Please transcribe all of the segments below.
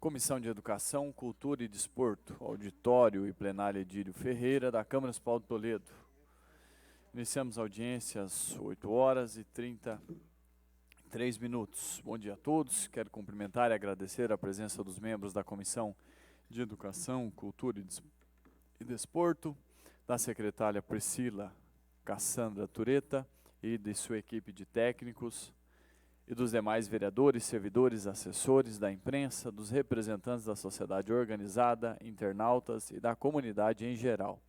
Comissão de Educação, Cultura e Desporto, auditório e plenária Edílio Ferreira, da Câmara Municipal de Toledo. Iniciamos a audiência às 8h33. Bom dia a todos. Quero cumprimentar e agradecer a presença dos membros da Comissão de Educação, Cultura e Desporto, da secretária Priscila Cassandra Tureta e de sua equipe de técnicos, e dos demais vereadores, servidores, assessores da imprensa, dos representantes da sociedade organizada, internautas e da comunidade em geral,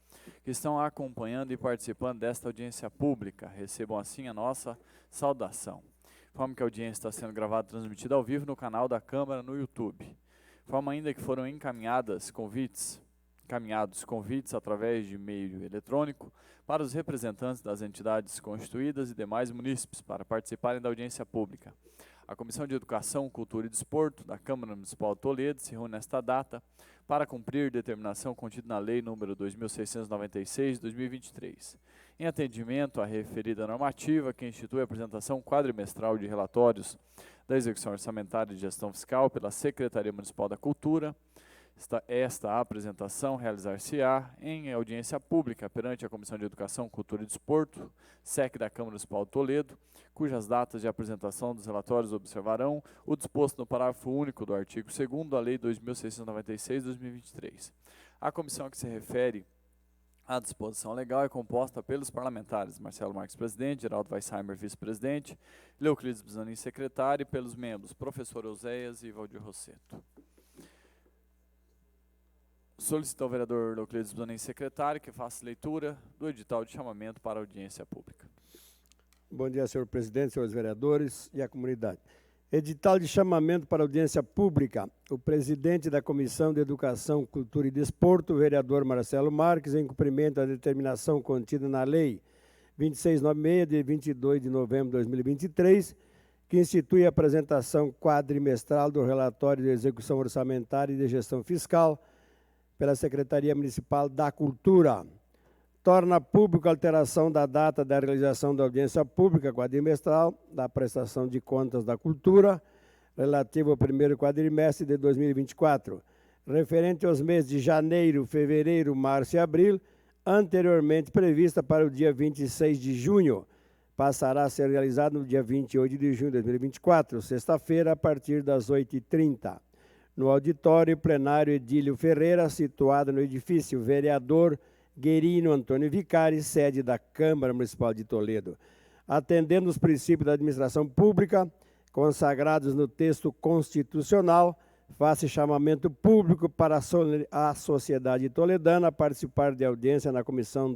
que estão acompanhando e participando desta audiência pública. Recebam assim a nossa saudação. Informo que a audiência está sendo gravada e transmitida ao vivo no canal da Câmara no YouTube. Informo ainda que foram encaminhados convites através de e-mail eletrônico para os representantes das entidades constituídas e demais munícipes para participarem da audiência pública. A Comissão de Educação, Cultura e Desporto da Câmara Municipal de Toledo se reúne nesta data para cumprir determinação contida na Lei nº 2696 de 2023. Em atendimento à referida normativa, que institui a apresentação quadrimestral de relatórios da execução orçamentária e de gestão fiscal pela Secretaria Municipal da Cultura, esta apresentação realizar-se-á em audiência pública perante a Comissão de Educação, Cultura e Desporto, SEC da Câmara Municipal de Toledo, cujas datas de apresentação dos relatórios observarão o disposto no parágrafo único do artigo 2º da Lei 2696 de 2023. A comissão que se refere à disposição legal é composta pelos parlamentares Marcelo Marques, presidente, Geraldo Weissheimer, vice-presidente, Leoclides Bizanin, secretário, e pelos membros professor Euséias e Valdir Rosseto. Solicito ao vereador Leoclides Bizanin, secretário, que faça leitura do edital de chamamento para audiência pública. Bom dia, senhor presidente, senhores vereadores e a comunidade. Edital de chamamento para audiência pública. O presidente da Comissão de Educação, Cultura e Desporto, o vereador Marcelo Marques, em cumprimento à determinação contida na Lei 2696, de 22 de novembro de 2023, que institui a apresentação quadrimestral do relatório de execução orçamentária e de gestão fiscal pela Secretaria Municipal da Cultura. Torna público a alteração da data da realização da audiência pública quadrimestral da prestação de contas da cultura, relativo ao primeiro quadrimestre de 2024, referente aos meses de janeiro, fevereiro, março e abril, anteriormente prevista para o dia 26 de junho. Passará a ser realizado no dia 28 de junho de 2024, sexta-feira, a partir das 8h30. No auditório plenário Edílio Ferreira, situado no edifício Vereador Guerino Antônio Vicari, sede da Câmara Municipal de Toledo. Atendendo os princípios da administração pública, consagrados no texto constitucional, faça chamamento público para a sociedade toledana a participar de audiência na Comissão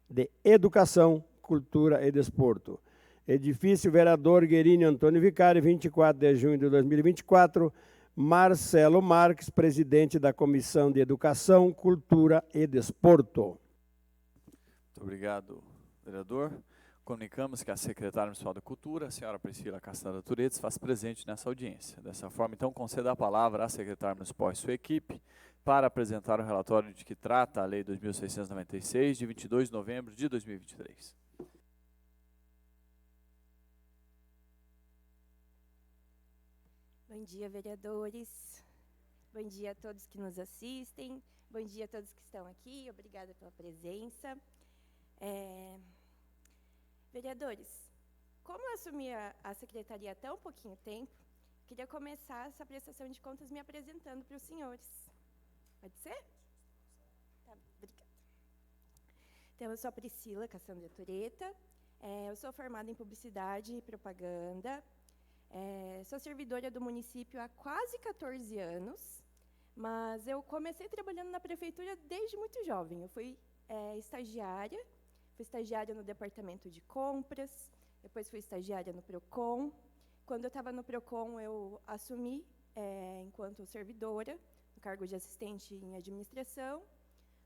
de Educação, Cultura e Desporto. Edifício Vereador Guerino Antônio Vicari, 24 de junho de 2024, Marcelo Marques, presidente da Comissão de Educação, Cultura e Desporto. Muito obrigado, vereador. Comunicamos que a secretária municipal da Cultura, a senhora Priscila Cassandra Tureta, se faz presente nessa audiência. Dessa forma, então, conceda a palavra à secretária municipal e sua equipe para apresentar o relatório de que trata a Lei 2696, de 22 de novembro de 2023. Bom dia, vereadores. Bom dia a todos que nos assistem. Bom dia a todos que estão aqui. Obrigada pela presença. Vereadores, como eu assumi a secretaria há tão pouquinho tempo, queria começar essa prestação de contas me apresentando para os senhores. Pode ser? Tá, obrigada. Então, eu sou a Priscila Cassandra Tureta. Eu sou formada em Publicidade e Propaganda. Sou servidora do município há quase 14 anos, mas eu comecei trabalhando na prefeitura desde muito jovem. Eu fui estagiária no departamento de compras, depois fui estagiária no PROCON. Quando eu estava no PROCON, eu assumi enquanto servidora, no cargo de assistente em administração.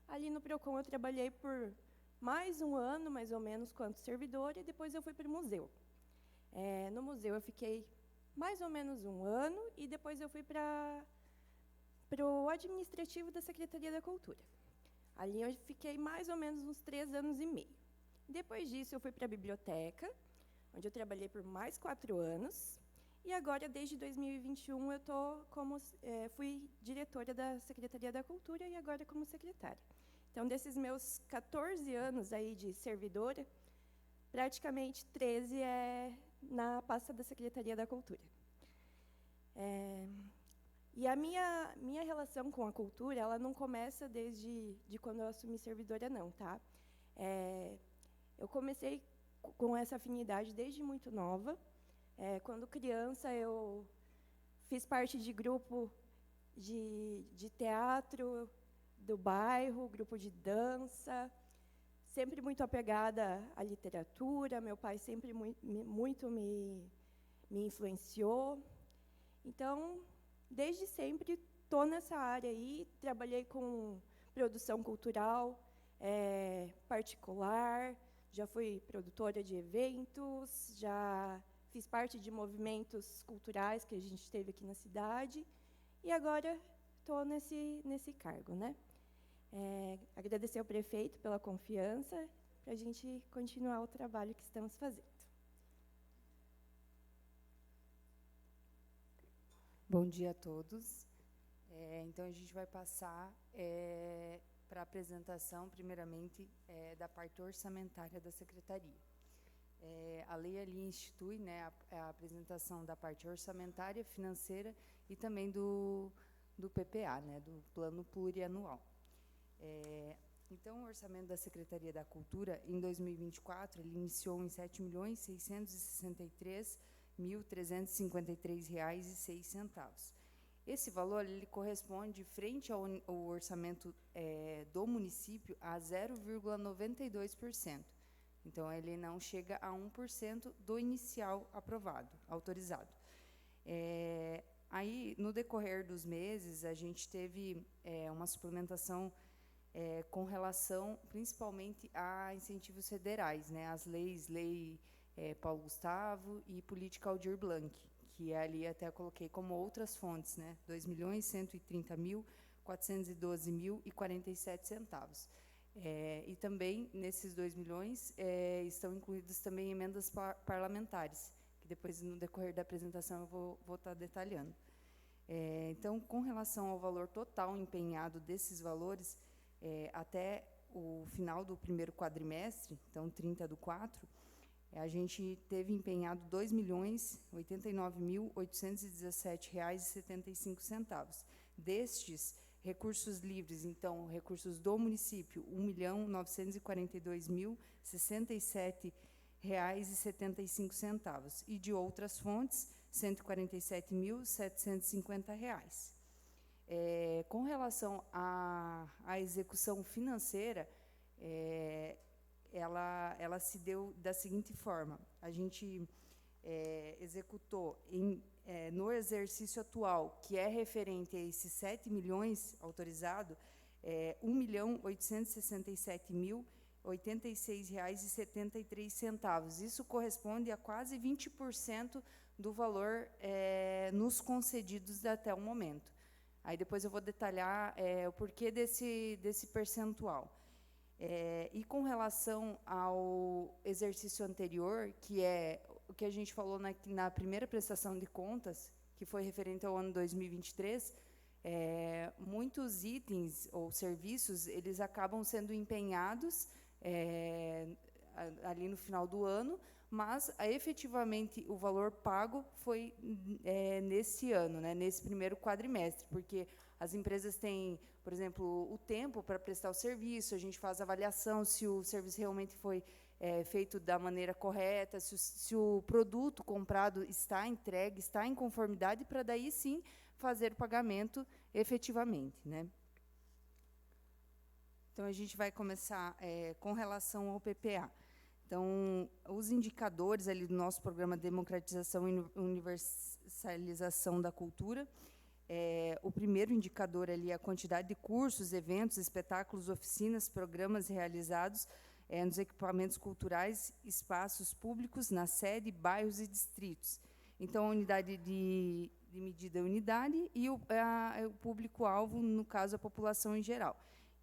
Ali no PROCON eu trabalhei por mais um ano, mais ou menos, quanto servidora, e depois eu fui para o museu. No museu eu fiquei mais ou menos um ano, e depois eu fui para o administrativo da Secretaria da Cultura. Ali eu fiquei mais ou menos uns 3 anos e meio. Depois disso eu fui para a biblioteca, onde eu trabalhei por mais 4 anos, E agora, desde 2021, eu fui diretora da Secretaria da Cultura e agora como secretária. Então, desses meus 14 anos aí de servidora, praticamente 13 é na pasta da Secretaria da Cultura. E a minha relação com a cultura, ela não começa de quando eu assumi servidora, não, tá? Eu comecei com essa afinidade desde muito nova. Quando criança, eu fiz parte de grupo de teatro do bairro, grupo de dança, sempre muito apegada à literatura. Meu pai sempre muito me influenciou. Então, desde sempre, estou nessa área aí. Trabalhei com produção cultural particular, já fui produtora de eventos, já fiz parte de movimentos culturais que a gente teve aqui na cidade, e agora estou nesse cargo, né? Agradecer ao prefeito pela confiança, para a gente continuar o trabalho que estamos fazendo. Bom dia a todos. Então, a gente vai passar para a apresentação, primeiramente, da parte orçamentária da Secretaria. A lei ali institui, né, a apresentação da parte orçamentária, financeira e também do PPA, né, do Plano Plurianual. Então, o orçamento da Secretaria da Cultura, em 2024, ele iniciou em R$ 7.663.353,06. Esse valor ele corresponde, frente ao orçamento do município, a 0,92%. Então, ele não chega a 1% do inicial aprovado, autorizado. Aí, no decorrer dos meses, a gente teve uma suplementação com relação, principalmente, a incentivos federais, né, as lei Paulo Gustavo e política Aldir Blanc, que ali até coloquei como outras fontes, né, R$ 2.130.412,47. E também, nesses 2 milhões, estão incluídas também emendas parlamentares, que depois, no decorrer da apresentação, eu vou estar detalhando. Então, com relação ao valor total empenhado desses valores, até o final do primeiro quadrimestre, então, 30/4, a gente teve empenhado R$ 2.089.817,75. Destes, recursos livres, então, recursos do município, R$ 1.942.067,75. E de outras fontes, R$ 147.750. Com relação à execução financeira, ela se deu da seguinte forma: a gente executou no exercício atual, que é referente a esses 7 milhões autorizados, R$ 1.867.086,73. Isso corresponde a quase 20% do valor nos concedidos até o momento. Aí depois eu vou detalhar o porquê desse percentual. E com relação ao exercício anterior, que é o que a gente falou na primeira prestação de contas, que foi referente ao ano 2023, muitos itens ou serviços, eles acabam sendo empenhados ali no final do ano, mas efetivamente o valor pago foi nesse ano, né, nesse primeiro quadrimestre, porque as empresas têm, por exemplo, o tempo para prestar o serviço, a gente faz a avaliação se o serviço realmente foi feito da maneira correta, se o produto comprado está entregue, está em conformidade, para daí sim fazer o pagamento efetivamente, né? Então, a gente vai começar com relação ao PPA. Então, os indicadores ali do nosso programa de democratização e universalização da cultura, o primeiro indicador ali é a quantidade de cursos, eventos, espetáculos, oficinas, programas realizados nos equipamentos culturais, espaços públicos, na sede, bairros e distritos. Então, a unidade de medida é unidade e o público-alvo, no caso, a população em geral.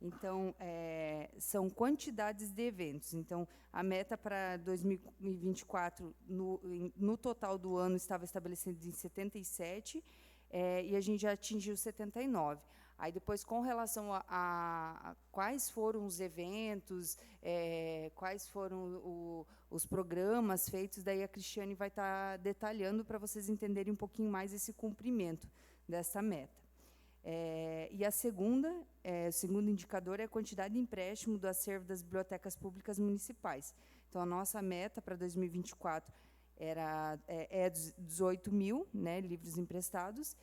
Então, são quantidades de eventos. Então, a meta para 2024, no total do ano, estava estabelecida em 77, e a gente já atingiu 79. Aí, depois, com relação a quais foram os eventos, quais foram os programas feitos, daí a Cristiane vai estar detalhando para vocês entenderem um pouquinho mais esse cumprimento dessa meta. E a o segundo indicador é a quantidade de empréstimo do acervo das bibliotecas públicas municipais. Então, a nossa meta para 2024 é 18 mil, né, livros emprestados,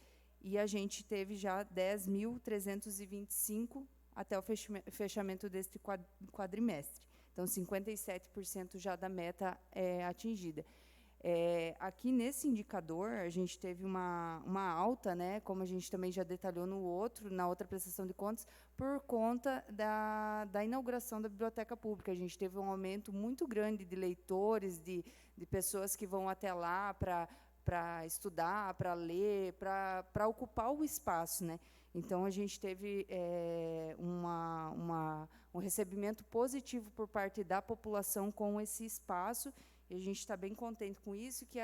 e a gente teve já 10.325 até o fechamento deste quadrimestre. Então, 57% já da meta atingida. Aqui nesse indicador, a gente teve uma alta, né, como a gente também já detalhou na outra prestação de contas, por conta da inauguração da biblioteca pública. A gente teve um aumento muito grande de leitores, de pessoas que vão até lá para estudar, para ler, para ocupar o espaço, né? Então, a gente teve um recebimento positivo por parte da população com esse espaço, e a gente está bem contente com isso, que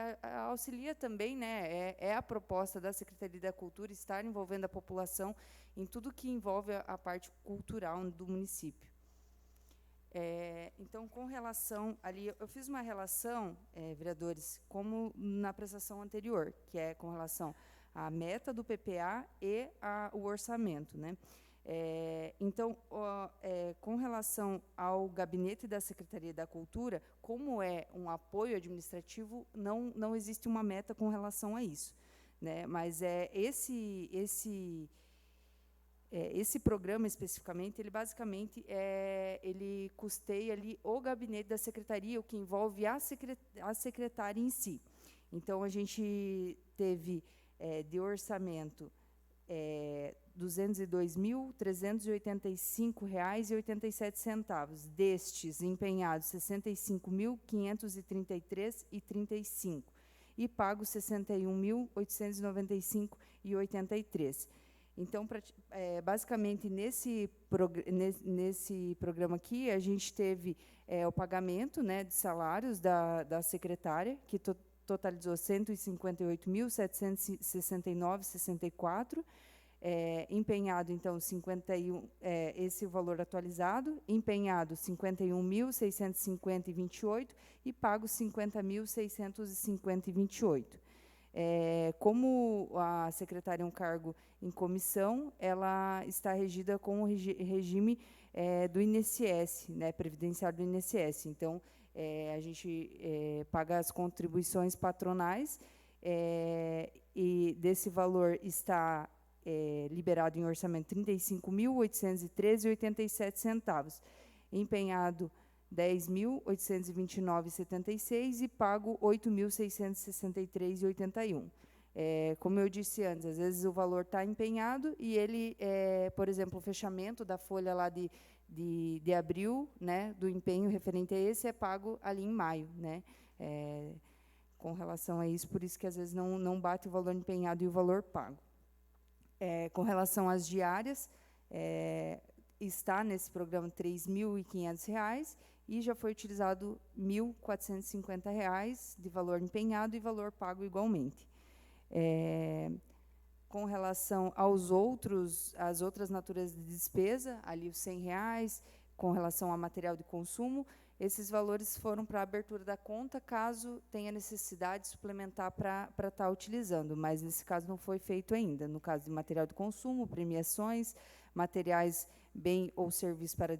auxilia também, né, a proposta da Secretaria da Cultura estar envolvendo a população em tudo que envolve a parte cultural do município. Então, com relação ali, eu fiz uma relação, vereadores, como na prestação anterior, que é com relação à meta do PPA e o orçamento, né? Então, com relação ao gabinete da Secretaria da Cultura, como é um apoio administrativo, não existe uma meta com relação a isso, né? Mas esse programa, especificamente, ele basicamente ele custeia ali o gabinete da secretaria, o que envolve a secretária em si. Então, a gente teve de orçamento R$ 202.385,87. Destes, empenhados R$ 65.533,35 e pagos R$ 61.895,83. Então, basicamente, nesse programa aqui, a gente teve o pagamento, né, de salários da secretária, que totalizou R$ 158.769,64, empenhado, então, 51, esse valor atualizado, empenhado R$ 51.650,28 e pago R$ 50.650,28. Como a secretária é um cargo em comissão, ela está regida com o regime do INSS, né, previdenciário do INSS. Então, a gente paga as contribuições patronais, e desse valor está liberado em orçamento R$ 35.813,87, empenhado R$ 10.829,76 e pago R$ 8.663,81. Como eu disse antes, às vezes o valor está empenhado e ele, por exemplo, o fechamento da folha lá de abril, né, do empenho referente a esse, é pago ali em maio, né, com relação a isso, por isso que às vezes não bate o valor empenhado e o valor pago. Com relação às diárias, está nesse programa R$ 3.500 e já foi utilizado R$ 1.450 de valor empenhado e valor pago igualmente. Com relação às outras naturezas de despesa, ali os R$ 100, com relação a material de consumo, esses valores foram para a abertura da conta, caso tenha necessidade suplementar para estar utilizando, mas nesse caso não foi feito ainda. No caso de material de consumo, premiações, materiais, bem ou serviço para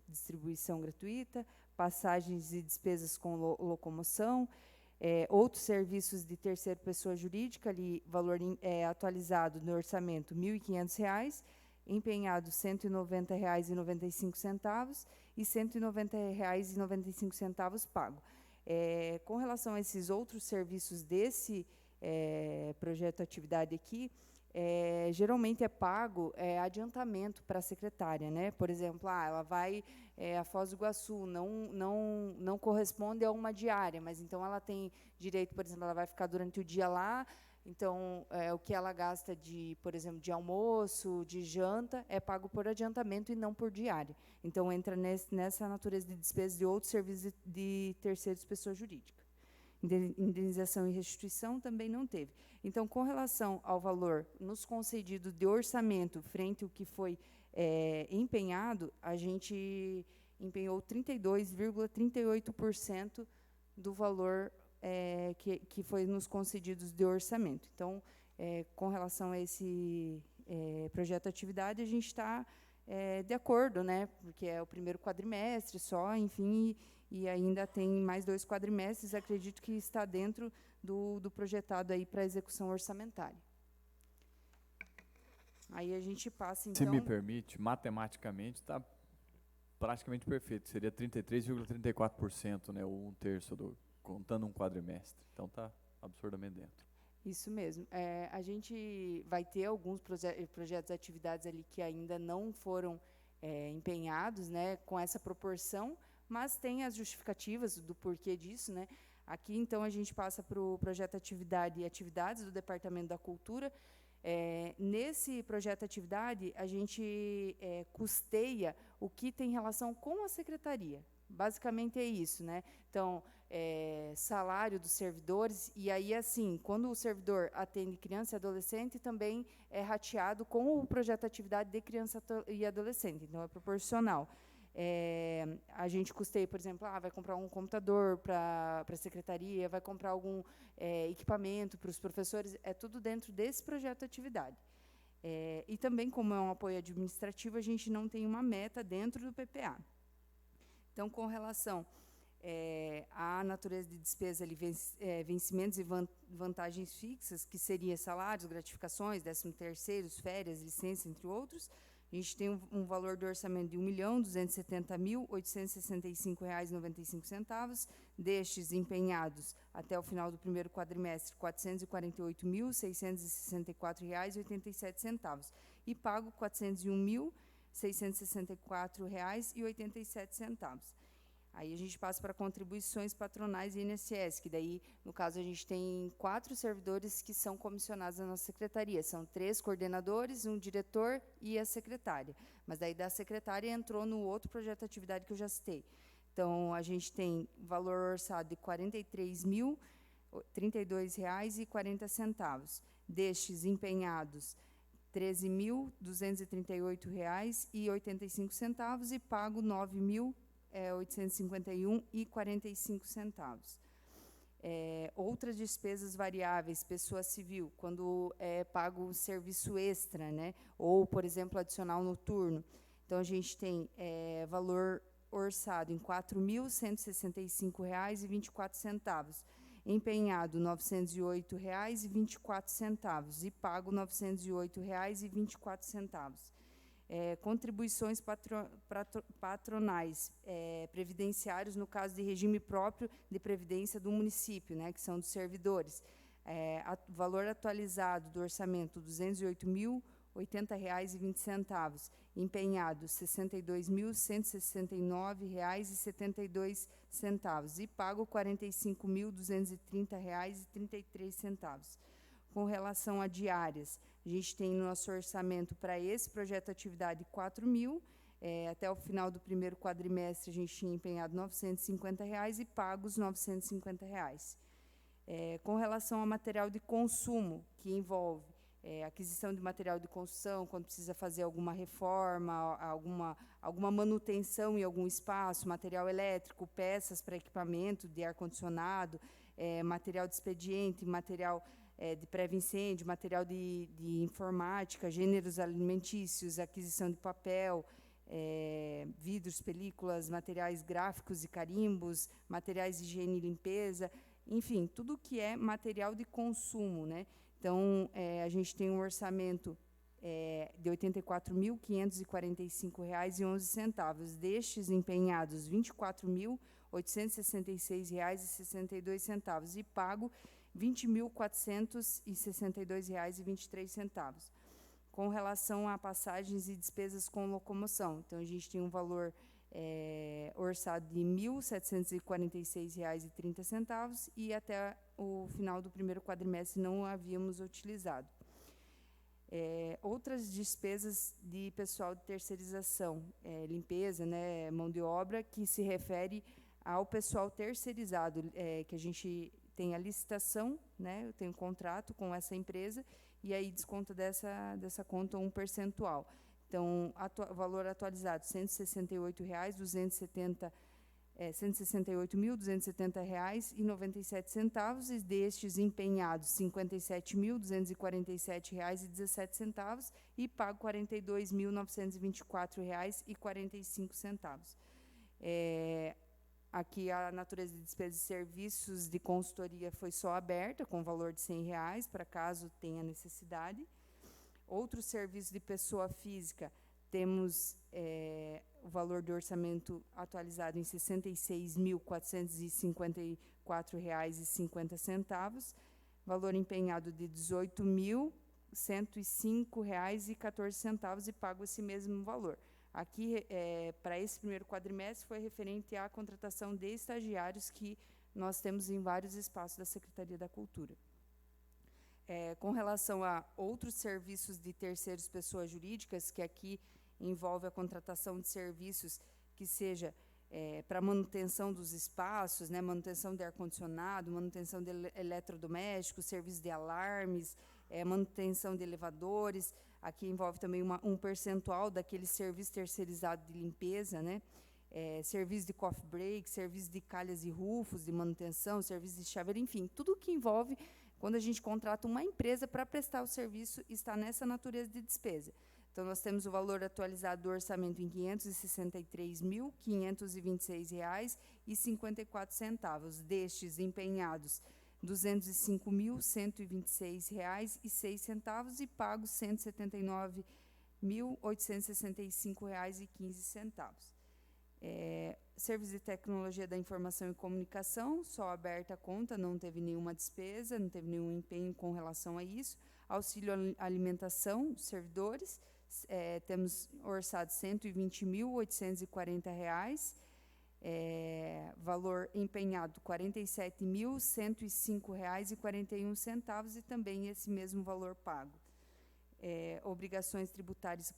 distribuição gratuita, passagens e despesas com locomoção, outros serviços de terceira pessoa jurídica, ali, valor atualizado no orçamento R$ 1.500, empenhado R$ 190,95 e R$ 190,95 pago. Com relação a esses outros serviços desse projeto atividade aqui, geralmente é pago adiantamento para a secretária, né? Por exemplo, ela vai a Foz do Iguaçu, não corresponde a uma diária, mas então ela tem direito, por exemplo, ela vai ficar durante o dia lá, Então, o que ela gasta por exemplo, de almoço, de janta, é pago por adiantamento e não por diária. Então, entra nessa natureza de despesas de outros serviços de terceiros, pessoa jurídica. Indenização e restituição também não teve. Então, com relação ao valor nos concedidos de orçamento frente ao que foi empenhado, a gente empenhou 32,38% do valor que foi nos concedidos de orçamento. Então, com relação a esse projeto de atividade, a gente está de acordo, né, porque é o primeiro quadrimestre só, enfim, e ainda tem mais 2 quadrimestres, acredito que está dentro do projetado aí para execução orçamentária. Aí a gente passa, então... Se me permite, matematicamente está praticamente perfeito, seria 33,34%, né, ou 1/3 contando um quadrimestre. Então, está absurdamente dentro. Isso mesmo. A gente vai ter alguns projetos de atividades ali que ainda não foram empenhados, né, com essa proporção, mas tem as justificativas do porquê disso, né? Aqui, então, a gente passa para o projeto atividade e atividades do Departamento da Cultura. Nesse projeto de atividade, a gente custeia o que tem relação com a secretaria. Basicamente é isso, né? Então, salário dos servidores, e aí, assim, quando o servidor atende criança e adolescente, também é rateado com o projeto de atividade de criança e adolescente, então é proporcional. A gente custeia, por exemplo, vai comprar um computador para a secretaria, vai comprar algum equipamento para os professores, é tudo dentro desse projeto de atividade. E também, como é um apoio administrativo, a gente não tem uma meta dentro do PPA. Então, com relação à natureza de despesa, ali, vencimentos e vantagens fixas, que seria salários, gratificações, 13º, férias, licença, entre outros, a gente tem um valor do orçamento de R$ 1.270.865,95, destes empenhados até o final do primeiro quadrimestre, R$ 448.664,87, e pago R$ 401.664,87. Aí a gente passa para contribuições patronais e INSS, que daí, no caso, a gente tem 4 servidores que são comissionados na nossa secretaria. São 3 coordenadores, um diretor e a secretária. Mas daí da secretária entrou no outro projeto de atividade que eu já citei. Então, a gente tem valor orçado de R$ 43.032,40. Destes empenhados, R$ 13.238,85 e pago R$ 9.851,45. Outras despesas variáveis, pessoa civil, quando é pago o serviço extra, né? Ou, por exemplo, adicional noturno. Então, a gente tem valor orçado em R$ 4.165,24, empenhado R$ 908,24 e pago R$ 908,24. Contribuições patronais, previdenciários, no caso de regime próprio de previdência do município, né, que são dos servidores. Valor atualizado do orçamento, R$ 208.080,20, empenhado R$ 62.169,72 e pago R$ 45.230,33. Com relação a diárias, a gente tem no nosso orçamento para esse projeto de atividade 4.000. Até o final do primeiro quadrimestre, a gente tinha empenhado R$ 950 e pago os R$ 950. Com relação ao material de consumo, que envolve aquisição de material de construção, quando precisa fazer alguma reforma, alguma manutenção em algum espaço, material elétrico, peças para equipamento de ar-condicionado, material de expediente, material de prévio-incêndio, material de informática, gêneros alimentícios, aquisição de papel, vidros, películas, materiais gráficos e carimbos, materiais de higiene e limpeza, enfim, tudo que é material de consumo, né? Então, a gente tem um orçamento de R$ 84.545,11. Destes empenhados, R$ 24.866,62 e pago R$ 20.462,23. Com relação a passagens e despesas com locomoção, então a gente tem um valor orçado de R$ 1.746,30 e até o final do primeiro quadrimestre não havíamos utilizado. Outras despesas de pessoal de terceirização, limpeza, né, mão de obra, que se refere ao pessoal terceirizado, que a gente tem a licitação, né, eu tenho um contrato com essa empresa, e aí desconta dessa conta um percentual. Então, valor atualizado, R$ 168.270, R$ 168.270,97, e destes empenhados, R$ 57.247,17, e pago R$ 42.924,45. Aqui a natureza de despesas e serviços de consultoria foi só aberta, com valor de R$ 100, para caso tenha necessidade. Outros serviços de pessoa física, temos o valor do orçamento atualizado em R$ 66.454,50, valor empenhado de R$ 18.105,14 e pago esse mesmo valor. Aqui, para esse primeiro quadrimestre, foi referente à contratação de estagiários que nós temos em vários espaços da Secretaria da Cultura. Com relação a outros serviços de terceiros pessoas jurídicas, que aqui envolve a contratação de serviços que seja para manutenção dos espaços, né, manutenção de ar-condicionado, manutenção de eletrodomésticos, serviço de alarmes, manutenção de elevadores. Aqui envolve também um percentual daquele serviço terceirizado de limpeza, né, serviço de coffee break, serviço de calhas e rufos, de manutenção, serviço de chaveiro, enfim, tudo que envolve quando a gente contrata uma empresa para prestar o serviço, está nessa natureza de despesa. Então, nós temos o valor atualizado do orçamento em R$ 563.526,54. Destes empenhados, R$ 205.126,06 e pagos R$ 179.865,15. Serviço de tecnologia da informação e comunicação, só aberta a conta, não teve nenhuma despesa, não teve nenhum empenho com relação a isso. Auxílio alimentação dos servidores, temos orçado R$ 120.840, valor empenhado R$ 47.105,41 e também esse mesmo valor pago. Obrigações tributárias e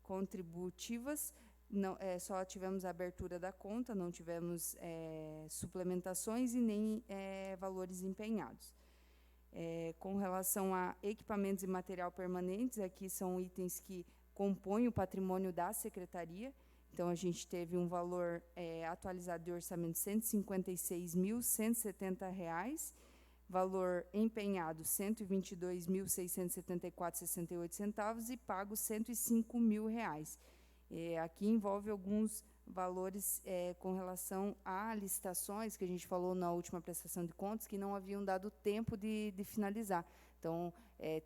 contributivas, não, só tivemos a abertura da conta, não tivemos suplementações e nem valores empenhados. Com relação a equipamentos e material permanentes, aqui são itens que compõem o patrimônio da Secretaria. Então, a gente teve um valor atualizado de orçamento de R$ 156.170, valor empenhado R$ 122.674,68 e pago R$ 105.000. Aqui envolve alguns valores com relação a licitações, que a gente falou na última prestação de contas, que não haviam dado tempo de finalizar. Então,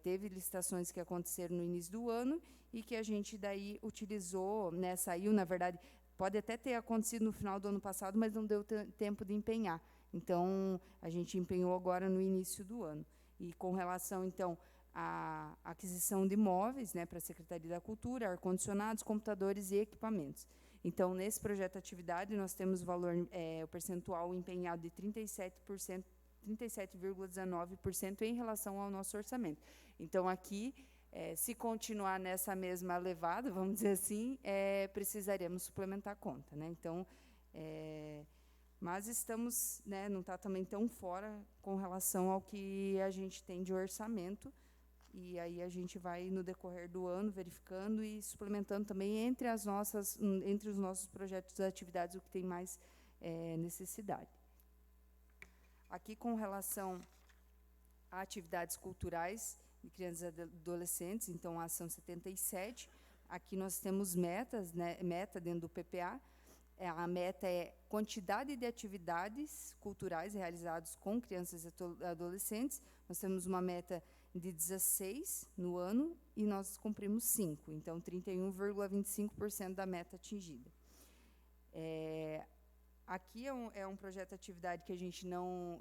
teve licitações que aconteceram no início do ano e que a gente daí utilizou, né, saiu, na verdade, pode até ter acontecido no final do ano passado, mas não deu tempo de empenhar. Então, a gente empenhou agora no início do ano. E com relação, então, a aquisição de imóveis, né, para a Secretaria da Cultura, ar-condicionados, computadores e equipamentos. Então, nesse projeto de atividade, nós temos o valor, o percentual empenhado de 37%, 37,19% em relação ao nosso orçamento. Então, aqui, se continuar nessa mesma levada, vamos dizer assim, precisaremos suplementar a conta, né? Então, mas estamos, né, não está também tão fora com relação ao que a gente tem de orçamento. E aí a gente vai, no decorrer do ano, verificando e suplementando também entre os nossos projetos e atividades, o que tem mais necessidade. Aqui, com relação a atividades culturais de crianças e adolescentes, então, a ação 77, aqui nós temos metas, né, meta dentro do PPA. A meta é quantidade de atividades culturais realizadas com crianças e adolescentes. Nós temos uma meta de 16 no ano e nós cumprimos 5, então 31,25% da meta atingida. aqui é um projeto de atividade que a gente não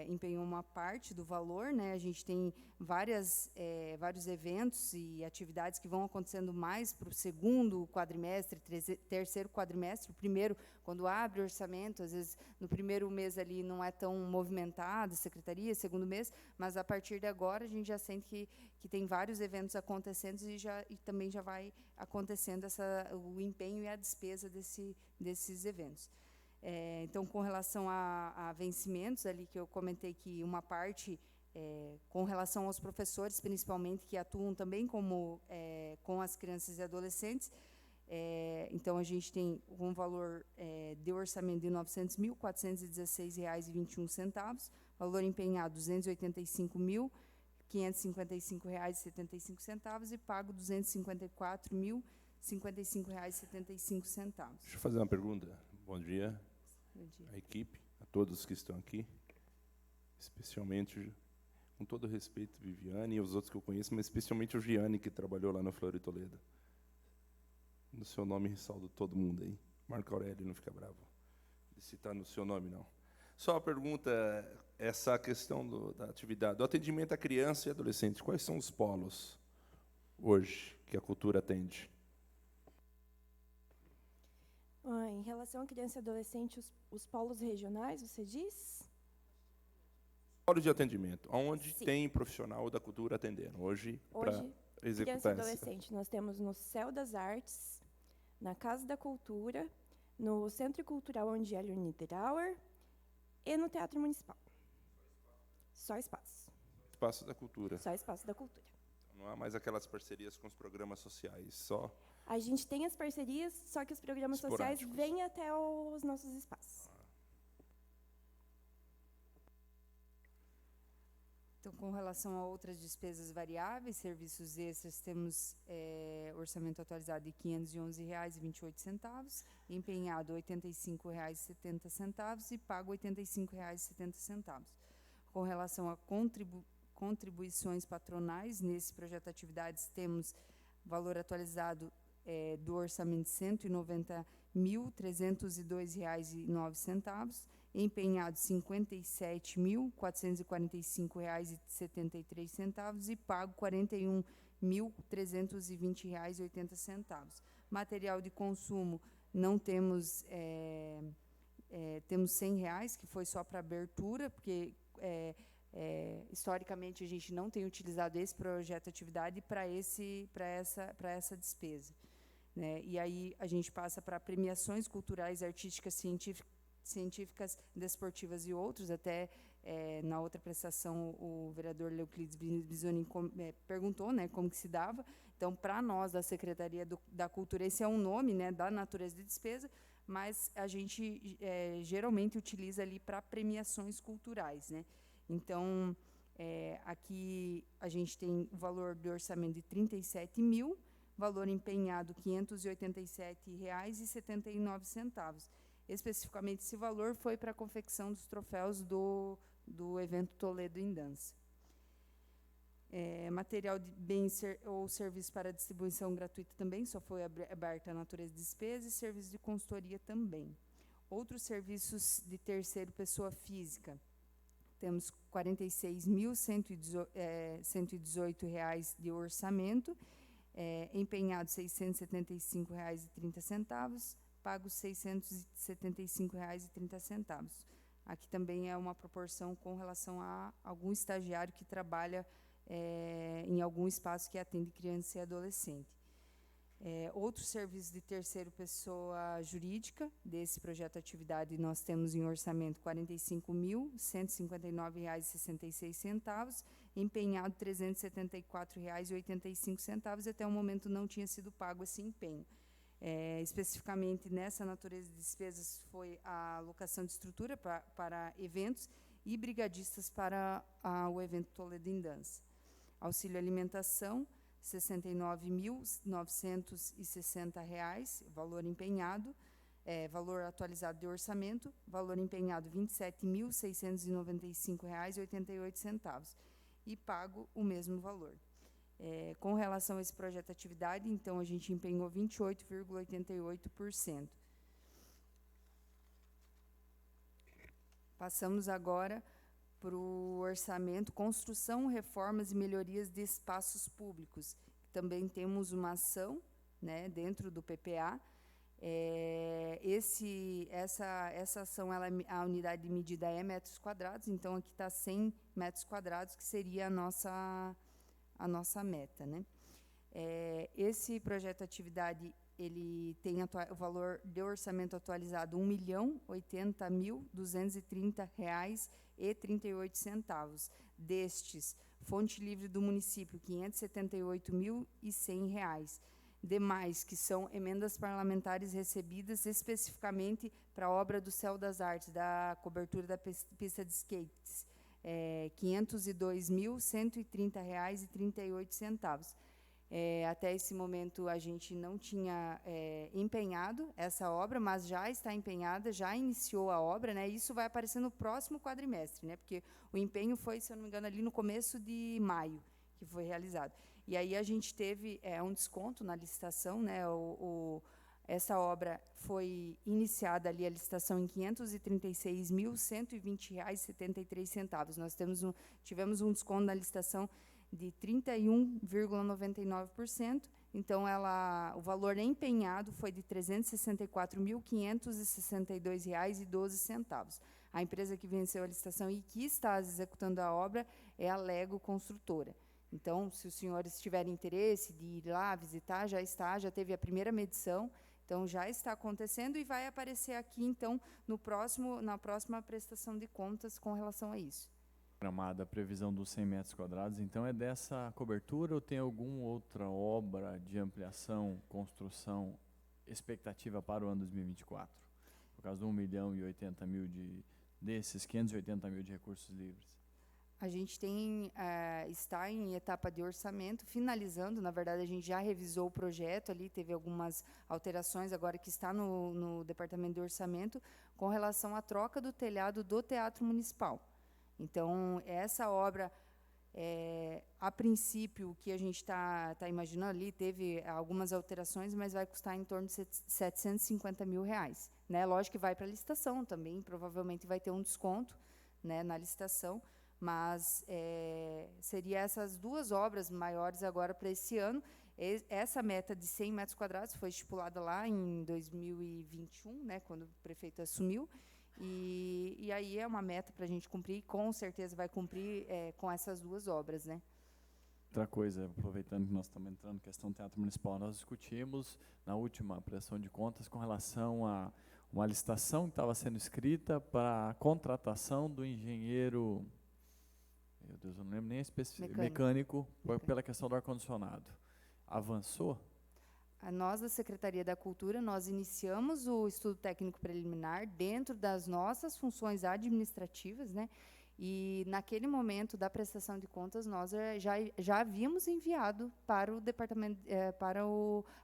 empenhou uma parte do valor, né? A gente tem vários eventos e atividades que vão acontecendo mais para o segundo quadrimestre, terceiro quadrimestre. O primeiro, quando abre o orçamento, às vezes no primeiro mês ali não é tão movimentado, secretaria, segundo mês, mas a partir de agora a gente já sente que tem vários eventos acontecendo e também já vai acontecendo o empenho e a despesa desses eventos. Então, com relação a vencimentos, ali que eu comentei que uma parte, com relação aos professores, principalmente, que atuam também com as crianças e adolescentes, então, a gente tem um valor de orçamento de R$ 900.416,21, valor empenhado R$ 285.555,75 e pago R$ 254.055,75. Deixa eu fazer uma pergunta. Bom dia. Bom dia. A equipe, a todos que estão aqui, especialmente, com todo respeito, Viviane e os outros que eu conheço, mas especialmente o Gianni, que trabalhou lá no Fleury Toledo. No seu nome, ressaldo todo mundo aí. Marco Aurélio, não fica bravo de citar no seu nome, não. Só uma pergunta, essa questão da atividade, do atendimento à criança e adolescente, quais são os polos hoje que a cultura atende? Em relação à criança e adolescente, os polos regionais, você diz? Polo de atendimento, onde Sim. tem profissional da cultura atendendo, hoje para Hoje, criança e executar essa. adolescente, nós temos no Céu das Artes, na Casa da Cultura, no Centro Cultural Angélio Niederauer e no Teatro Municipal. Só espaço. Espaço da cultura. Só espaço da cultura. Não há mais aquelas parcerias com os programas sociais, só. A gente tem as parcerias, só que os programas sociais Esporádicos. vêm até os nossos espaços. Então, com relação a outras despesas variáveis, serviços extras, temos orçamento atualizado de R$ 511,28, empenhado R$ 85,70 e pago R$ 85,70. Com relação a contribuições patronais, nesse projeto de atividades, temos valor atualizado do orçamento de R$ 190.302,09, empenhado R$ 57.445,73 e pago R$ 41.320,80. Material de consumo, não temos, temos R$ 100, que foi só para abertura, porque historicamente a gente não tem utilizado esse projeto de atividade para essa despesa, né? E aí a gente passa para premiações culturais, artísticas, científicas, desportivas e outros. Até na outra prestação o vereador Leuclides Bisoni perguntou, né, como que se dava. Então, para nós da Secretaria da Cultura, esse é um nome, né, da natureza de despesa, mas a gente geralmente utiliza ali para premiações culturais, né? Então, aqui a gente tem o valor do orçamento de R$ 37.000, valor empenhado R$ 587,79. Especificamente, esse valor foi para a confecção dos troféus do evento Toledo em Dança. Material de bens ou serviço para distribuição gratuita também, só foi aberta a natureza de despesa, e serviço de consultoria também. Outros serviços de terceiro pessoa física, temos R$ 46.118 de orçamento, empenhado R$ 675,30, pago R$ 675,30. Aqui também é uma proporção com relação a algum estagiário que trabalha em algum espaço que atende criança e adolescente. Outros serviços de terceira pessoa jurídica, desse projeto de atividade, nós temos em orçamento R$ 45.159,66, empenhado R$ 374,85, e até o momento não tinha sido pago esse empenho. Especificamente nessa natureza de despesas foi a alocação de estrutura para eventos e brigadistas para o evento Toledo em Dança. Auxílio alimentação, R$ 69.960, valor empenhado, valor atualizado de orçamento, valor empenhado R$ 27.695,88 e pago o mesmo valor. Com relação a esse projeto de atividade, então, a gente empenhou 28,88%. Passamos agora para o orçamento construção, reformas e melhorias de espaços públicos. Também temos uma ação, né, dentro do PPA. Essa ação, a unidade de medida é metros quadrados, então aqui está 100 metros quadrados, que seria a nossa meta, né? Esse projeto de atividade, ele tem o valor de orçamento atualizado R$ 1.080.230,38. Destes, fonte livre do município, R$ 578.100. Demais, que são emendas parlamentares recebidas especificamente para a obra do Céu das Artes, da cobertura da pista de skates, R$ 502.130,38. Até esse momento, a gente não tinha empenhado essa obra, mas já está empenhada, já iniciou a obra, né? Isso vai aparecer no próximo quadrimestre, né? Porque o empenho foi, se eu não me engano, ali no começo de maio, que foi realizado. E aí a gente teve um desconto na licitação, né? Essa obra foi iniciada ali, a licitação, em R$ 536.120,73. Nós tivemos um desconto na licitação de 31,99%. Então, o valor empenhado foi de R$ 364.562,12. A empresa que venceu a licitação e que está executando a obra é a Lego Construtora. Então, se os senhores tiverem interesse de ir lá visitar, já teve a primeira medição, então já está acontecendo e vai aparecer aqui, então, na próxima prestação de contas com relação a isso. A previsão dos 100 metros quadrados, então, é dessa cobertura ou tem alguma outra obra de ampliação, construção, expectativa para o ano 2024? Por causa do 1.080.000 desses 580.000 de recursos livres. A gente está em etapa de orçamento, finalizando. Na verdade, a gente já revisou o projeto ali, teve algumas alterações agora que está no Departamento de Orçamento, com relação à troca do telhado do Teatro Municipal. Então, essa obra, a princípio, o que a gente está imaginando ali, teve algumas alterações, mas vai custar em torno de R$ 750 mil. Né? Lógico que vai para a licitação também, provavelmente vai ter um desconto, né, na licitação, mas seria essas duas obras maiores agora para esse ano. Essa meta de 100 metros quadrados foi estipulada lá em 2021, né, quando o prefeito assumiu, e aí é uma meta para a gente cumprir, e com certeza vai cumprir com essas duas obras, né? Outra coisa, aproveitando que nós estamos entrando na questão do Teatro Municipal, nós discutimos na última prestação de contas com relação a uma licitação que estava sendo escrita para a contratação do engenheiro, meu Deus, eu não lembro nem a mecânico, pela questão do ar-condicionado. Avançou? Nós, da Secretaria da Cultura, nós iniciamos o estudo técnico preliminar dentro das nossas funções administrativas, né? E, naquele momento da prestação de contas, nós já havíamos enviado para o departamento,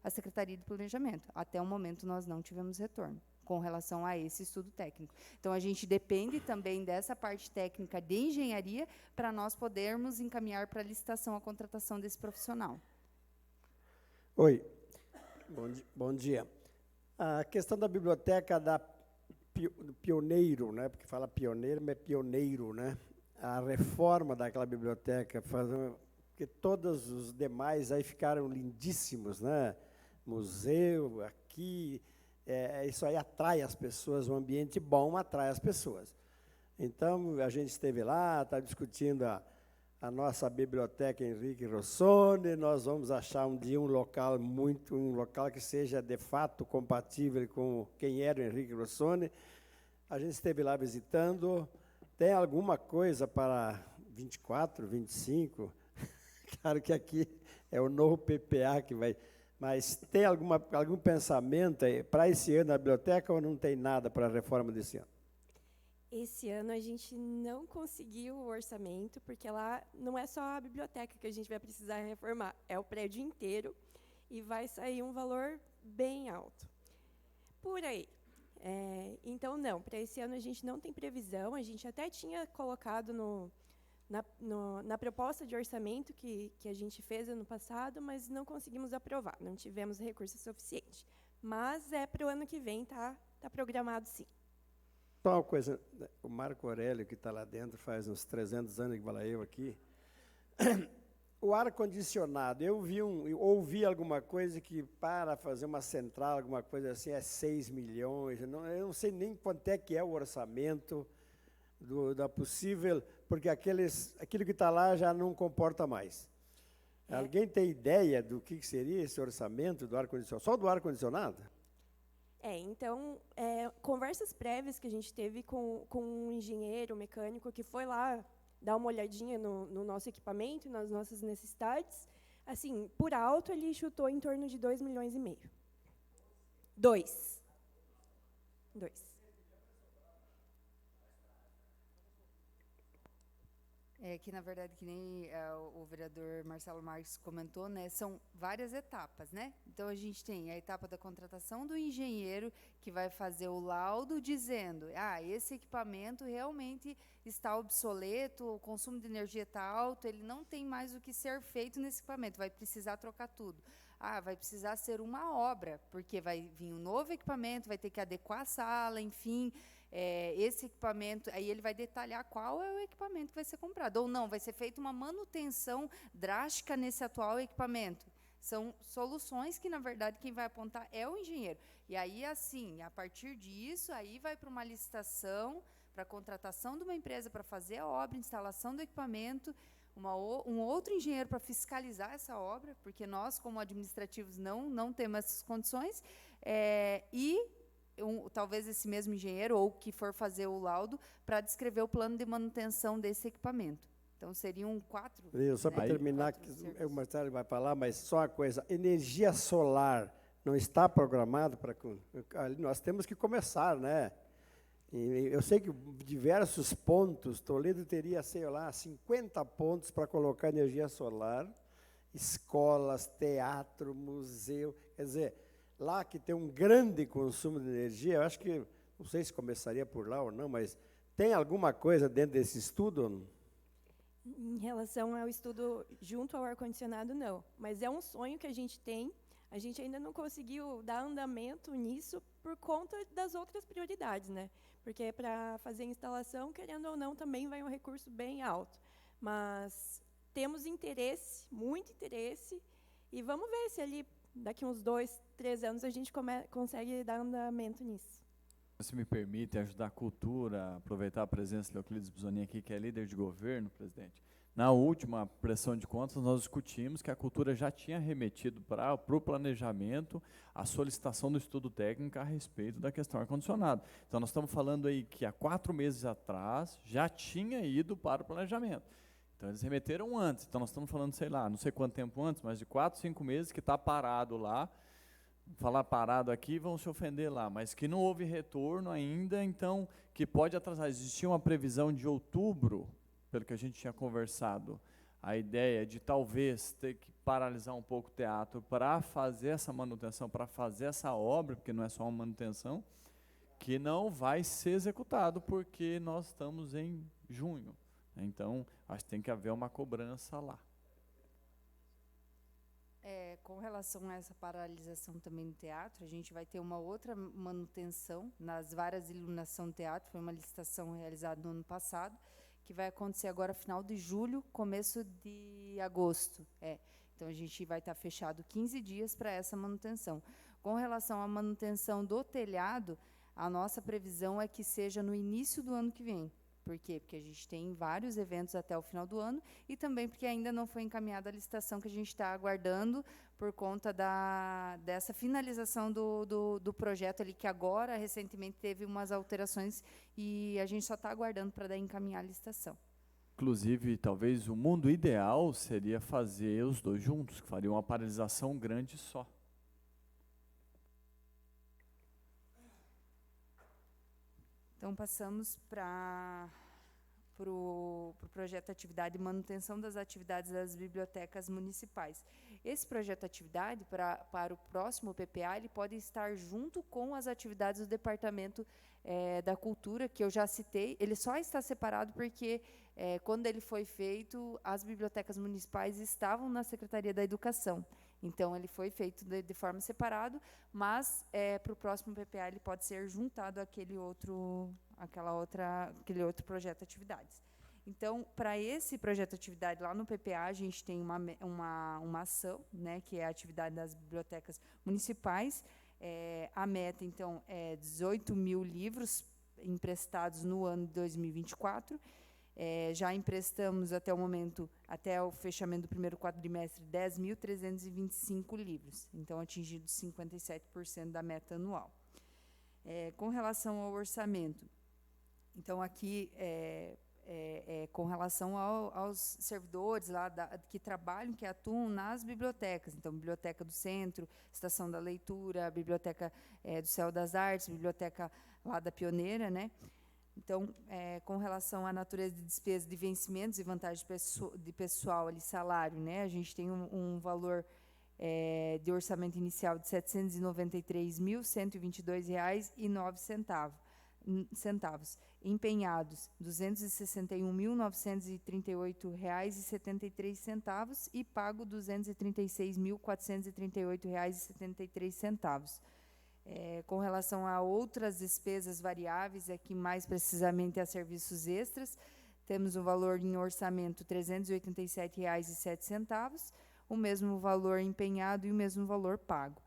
a Secretaria de Planejamento. Até o momento, nós não tivemos retorno com relação a esse estudo técnico. Então, a gente depende também dessa parte técnica de engenharia para nós podermos encaminhar para a licitação a contratação desse profissional. Oi, bom dia. A questão da biblioteca do pioneiro, né? Porque fala pioneiro, mas é pioneiro, né? A reforma daquela biblioteca, porque todos os demais aí ficaram lindíssimos, né? Museu, aqui, isso aí atrai as pessoas, um ambiente bom atrai as pessoas. Então, a gente esteve lá, está discutindo a nossa biblioteca Henrique Rossoni. Nós vamos achar um dia um local que seja de fato compatível com quem era o Henrique Rossoni. A gente esteve lá visitando. Tem alguma coisa para 24, 25? Claro que aqui é o novo PPA que vai. Mas tem algum pensamento para esse ano na biblioteca ou não tem nada para a reforma desse ano? Esse ano a gente não conseguiu o orçamento, porque lá não é só a biblioteca que a gente vai precisar reformar, é o prédio inteiro, e vai sair um valor bem alto. Por aí. Então, não, para esse ano a gente não tem previsão, a gente até tinha colocado na proposta de orçamento que a gente fez ano passado, mas não conseguimos aprovar, não tivemos recurso suficiente. Mas para o ano que vem, tá programado sim. Só uma coisa, o Marco Aurélio, que está lá dentro, faz uns 300 anos que fala eu aqui. O ar-condicionado, eu ouvi alguma coisa que para fazer uma central, alguma coisa assim, é 6 milhões, eu não sei nem quanto é que é o orçamento da possível, porque aquilo que está lá já não comporta mais. Alguém tem ideia do que seria esse orçamento do ar-condicionado? Só do ar-condicionado? Então, conversas prévias que a gente teve com um engenheiro mecânico que foi lá dar uma olhadinha no nosso equipamento, nas nossas necessidades, assim, por alto, ele chutou em torno de 2,5 milhões. 2. Que, na verdade, que nem o vereador Marcelo Marques comentou, né, são várias etapas, né? Então, a gente tem a etapa da contratação do engenheiro, que vai fazer o laudo dizendo, esse equipamento realmente está obsoleto, o consumo de energia está alto, ele não tem mais o que ser feito nesse equipamento, vai precisar trocar tudo. Vai precisar ser uma obra, porque vai vir um novo equipamento, vai ter que adequar a sala, enfim... esse equipamento, aí ele vai detalhar qual é o equipamento que vai ser comprado, ou não, vai ser feita uma manutenção drástica nesse atual equipamento. São soluções que, na verdade, quem vai apontar é o engenheiro. E aí, assim, a partir disso, aí vai para uma licitação, para a contratação de uma empresa para fazer a obra, instalação do equipamento, um outro engenheiro para fiscalizar essa obra, porque nós, como administrativos, não temos essas condições, talvez esse mesmo engenheiro, ou que for fazer o laudo, para descrever o plano de manutenção desse equipamento. Então, seriam 4... Só para terminar, o Marcelo vai falar, mas só uma coisa, energia solar não está programado para... Nós temos que começar, né? E eu sei que diversos pontos, Toledo teria, sei lá, 50 pontos para colocar energia solar, escolas, teatro, museu, quer dizer... Lá que tem um grande consumo de energia, eu acho que, não sei se começaria por lá ou não, mas tem alguma coisa dentro desse estudo? Em relação ao estudo junto ao ar-condicionado, não. Mas é um sonho que a gente tem. A gente ainda não conseguiu dar andamento nisso por conta das outras prioridades, né? Porque para fazer a instalação, querendo ou não, também vai um recurso bem alto. Mas temos interesse, muito interesse, e vamos ver se ali... daqui uns 2, 3 anos, a gente consegue dar andamento nisso. Se me permite ajudar a cultura, aproveitar a presença de Euclides Bisonin aqui, que é líder de governo, presidente. Na última pressão de contas, nós discutimos que a cultura já tinha remetido para o planejamento a solicitação do estudo técnico a respeito da questão ar-condicionado. Então, nós estamos falando aí que há 4 meses atrás já tinha ido para o planejamento. Então, eles remeteram antes. Então, nós estamos falando, sei lá, não sei quanto tempo antes, mas de 4, 5 meses que está parado lá. Falar parado aqui, vão se ofender lá, mas que não houve retorno ainda, então, que pode atrasar. Existia uma previsão de outubro, pelo que a gente tinha conversado, a ideia de talvez ter que paralisar um pouco o teatro para fazer essa manutenção, para fazer essa obra, porque não é só uma manutenção, que não vai ser executado, porque nós estamos em junho. Então, acho que tem que haver uma cobrança lá. Com relação a essa paralisação também no teatro, a gente vai ter uma outra manutenção nas várias iluminação do teatro, foi uma licitação realizada no ano passado, que vai acontecer agora final de julho, começo de agosto. Então, a gente vai estar fechado 15 dias para essa manutenção. Com relação à manutenção do telhado, a nossa previsão é que seja no início do ano que vem. Por quê? Porque a gente tem vários eventos até o final do ano e também porque ainda não foi encaminhada a licitação que a gente está aguardando por conta dessa finalização do projeto ali, que agora, recentemente, teve umas alterações e a gente só está aguardando para encaminhar a licitação. Inclusive, talvez o mundo ideal seria fazer os dois juntos, que faria uma paralisação grande só. Então, passamos para o projeto de atividade de manutenção das atividades das bibliotecas municipais. Esse projeto de atividade, para o próximo PPA, ele pode estar junto com as atividades do Departamento da Cultura, que eu já citei. Ele só está separado porque, quando ele foi feito, as bibliotecas municipais estavam na Secretaria da Educação. Então, ele foi feito de forma separada, mas para o próximo PPA ele pode ser juntado àquele outro projeto de atividades. Então, para esse projeto de atividade lá no PPA, a gente tem uma ação, né, que é a atividade das bibliotecas municipais. A meta, então, é 18 mil livros emprestados no ano de 2024. Já emprestamos até o momento, até o fechamento do primeiro quadrimestre, 10.325 livros. Então, atingidos 57% da meta anual. Com relação ao orçamento, então, aqui, com relação aos servidores lá que trabalham, que atuam nas bibliotecas. Então, Biblioteca do Centro, Estação da Leitura, Biblioteca do Céu das Artes, Biblioteca lá da Pioneira, né? Então, com relação à natureza de despesa de vencimentos e vantagens de pessoal, ali, salário, né? A gente tem um valor de orçamento inicial de R$ 793.122,09. Empenhados, R$ 261.938,73 e pago R$ 236.438,73. Com relação a outras despesas variáveis, aqui mais precisamente a serviços extras, temos o valor em orçamento R$ 387,07, o mesmo valor empenhado e o mesmo valor pago.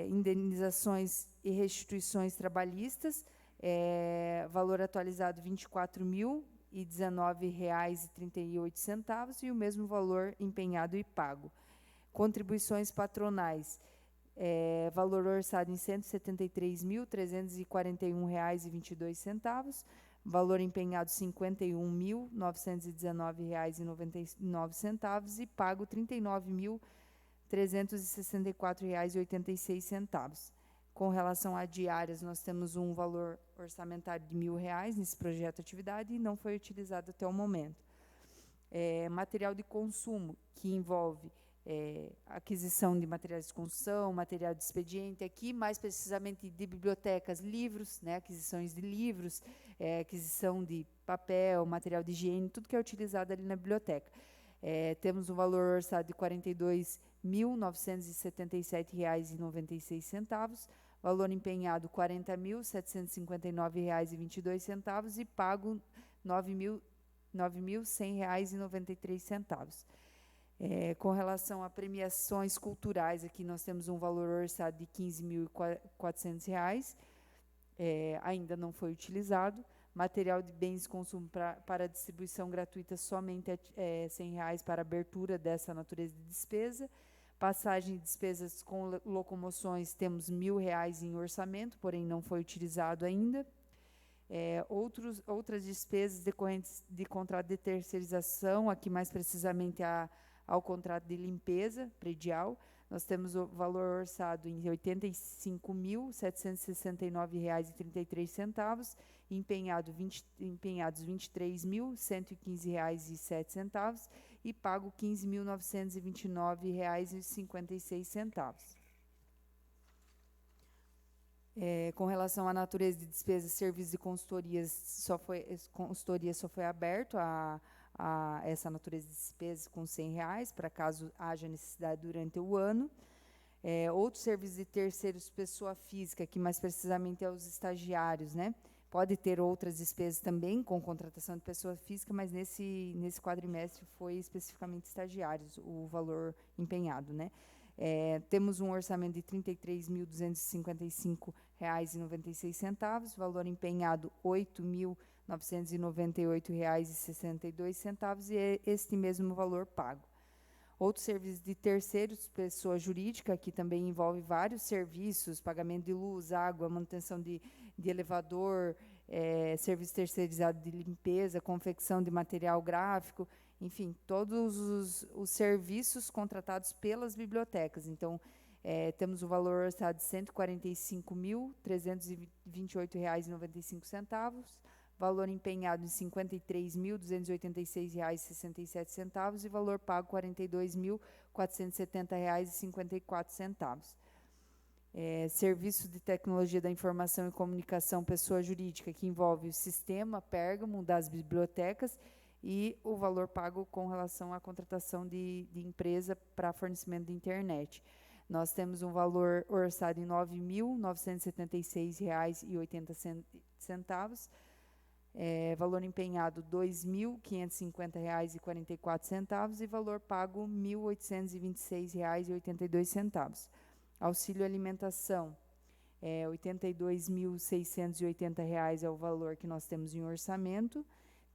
Indenizações e restituições trabalhistas, valor atualizado R$ 24.019,38 e o mesmo valor empenhado e pago. Contribuições patronais, valor orçado em R$ 173.341,22, valor empenhado R$ 51.919,99 e pago R$ 39.364,86. Com relação a diárias, nós temos um valor orçamentário de R$ 1.000 nesse projeto de atividade e não foi utilizado até o momento. Material de consumo, que envolve aquisição de materiais de construção, material de expediente, aqui mais precisamente de bibliotecas, livros, né, aquisições de livros, aquisição de papel, material de higiene, tudo que é utilizado ali na biblioteca. Temos um valor orçado de R$ 42.977,96, valor empenhado R$ 40.759,22 e pago R$ 9.100,93. Com relação a premiações culturais, aqui nós temos um valor orçado de R$ 15.400, ainda não foi utilizado. Material de bens de consumo para distribuição gratuita, somente R$ 100 para abertura dessa natureza de despesa. Passagem de despesas com locomoções, temos R$ 1.000 em orçamento, porém não foi utilizado ainda. Outras despesas decorrentes de contrato de terceirização, aqui mais precisamente ao contrato de limpeza predial, nós temos o valor orçado em R$ 85.769,33, empenhados R$ 23.115,07 e pago R$ 15.929,56. Com relação à natureza de despesas, serviços de consultoria só foi aberto a essa natureza de despesas com R$ 100, para caso haja necessidade durante o ano. Outros serviços de terceiros, pessoa física, que mais precisamente é os estagiários, né? Pode ter outras despesas também com contratação de pessoa física, mas nesse quadrimestre foi especificamente estagiários o valor empenhado, né? Temos um orçamento de R$ 33.255,96, valor empenhado R$ 8.998,62 e este mesmo valor pago. Outros serviços de terceiros, pessoa jurídica, que também envolve vários serviços, pagamento de luz, água, manutenção de elevador, serviço terceirizado de limpeza, confecção de material gráfico, enfim, todos os serviços contratados pelas bibliotecas. Então, temos o valor orçado de R$ 145.328,95, valor empenhado em R$ 53.286,67 e valor pago R$ 42.470,54. Serviço de tecnologia da informação e comunicação, pessoa jurídica, que envolve o sistema Pérgamo das bibliotecas e o valor pago com relação à contratação de empresa para fornecimento de internet. Nós temos um valor orçado em R$ 9.976,80, valor empenhado R$ 2.550,44 e valor pago R$ 1.826,82. Auxílio alimentação, R$ 82.680 é o valor que nós temos em orçamento,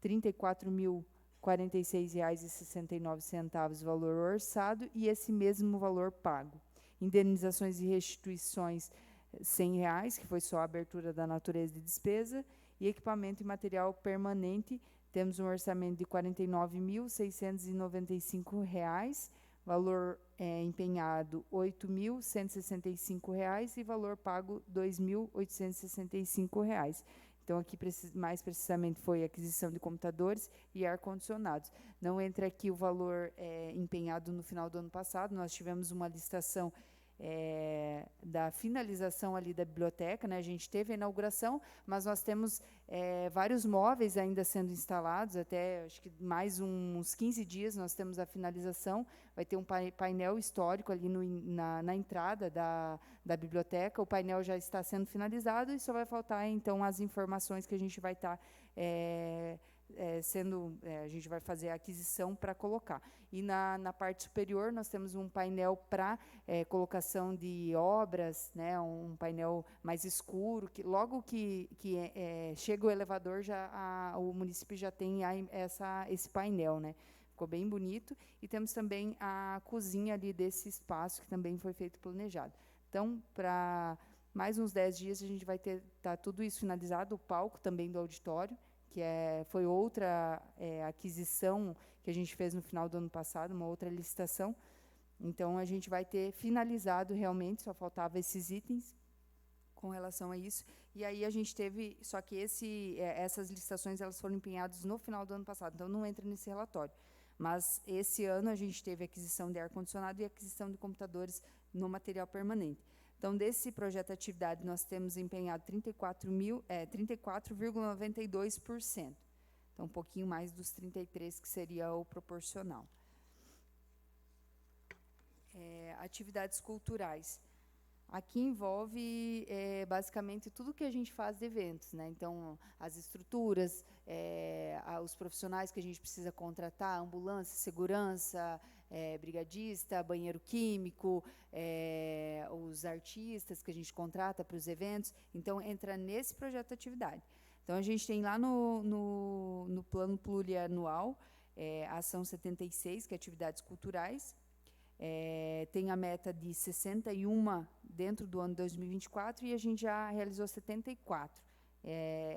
R$ 34.046,69 valor orçado e esse mesmo valor pago. Indenizações e restituições, R$ 100, que foi só a abertura da natureza de despesa, e equipamento e material permanente, temos um orçamento de R$ 49.695, valor empenhado R$ 8.165 e valor pago R$ 2.865. Então, aqui, mais precisamente, foi aquisição de computadores e ar-condicionados. Não entra aqui o valor empenhado no final do ano passado, nós tivemos uma licitação da finalização ali da biblioteca, né? A gente teve a inauguração, mas nós temos vários móveis ainda sendo instalados, até acho que mais uns 15 dias nós temos a finalização, vai ter um painel histórico ali na entrada da biblioteca, o painel já está sendo finalizado e só vai faltar, então, as informações que a gente vai estar a gente vai fazer a aquisição para colocar. E na parte superior nós temos um painel para colocação de obras, né, um painel mais escuro, que logo que chega o elevador, o município já tem esse painel, né? Ficou bem bonito. E temos também a cozinha ali desse espaço, que também foi feito planejado. Então, para mais uns 10 dias, a gente vai tá tudo isso finalizado, o palco também do auditório, que foi outra aquisição que a gente fez no final do ano passado, uma outra licitação. Então, a gente vai ter finalizado realmente, só faltava esses itens com relação a isso. E aí a gente teve, só que essas licitações elas foram empenhadas no final do ano passado, então não entra nesse relatório. Mas esse ano a gente teve aquisição de ar-condicionado e aquisição de computadores no material permanente. Então, desse projeto de atividade, nós temos empenhado 34,92%. Então, um pouquinho mais dos 33%, que seria o proporcional. Atividades culturais. Aqui envolve, basicamente, tudo que a gente faz de eventos, né? Então, as estruturas, os profissionais que a gente precisa contratar, ambulância, segurança, brigadista, banheiro químico, os artistas que a gente contrata para os eventos. Então, entra nesse projeto de atividade. Então, a gente tem lá no plano plurianual, a ação 76, que é atividades culturais, tem a meta de 61 dentro do ano 2024 e a gente já realizou 74.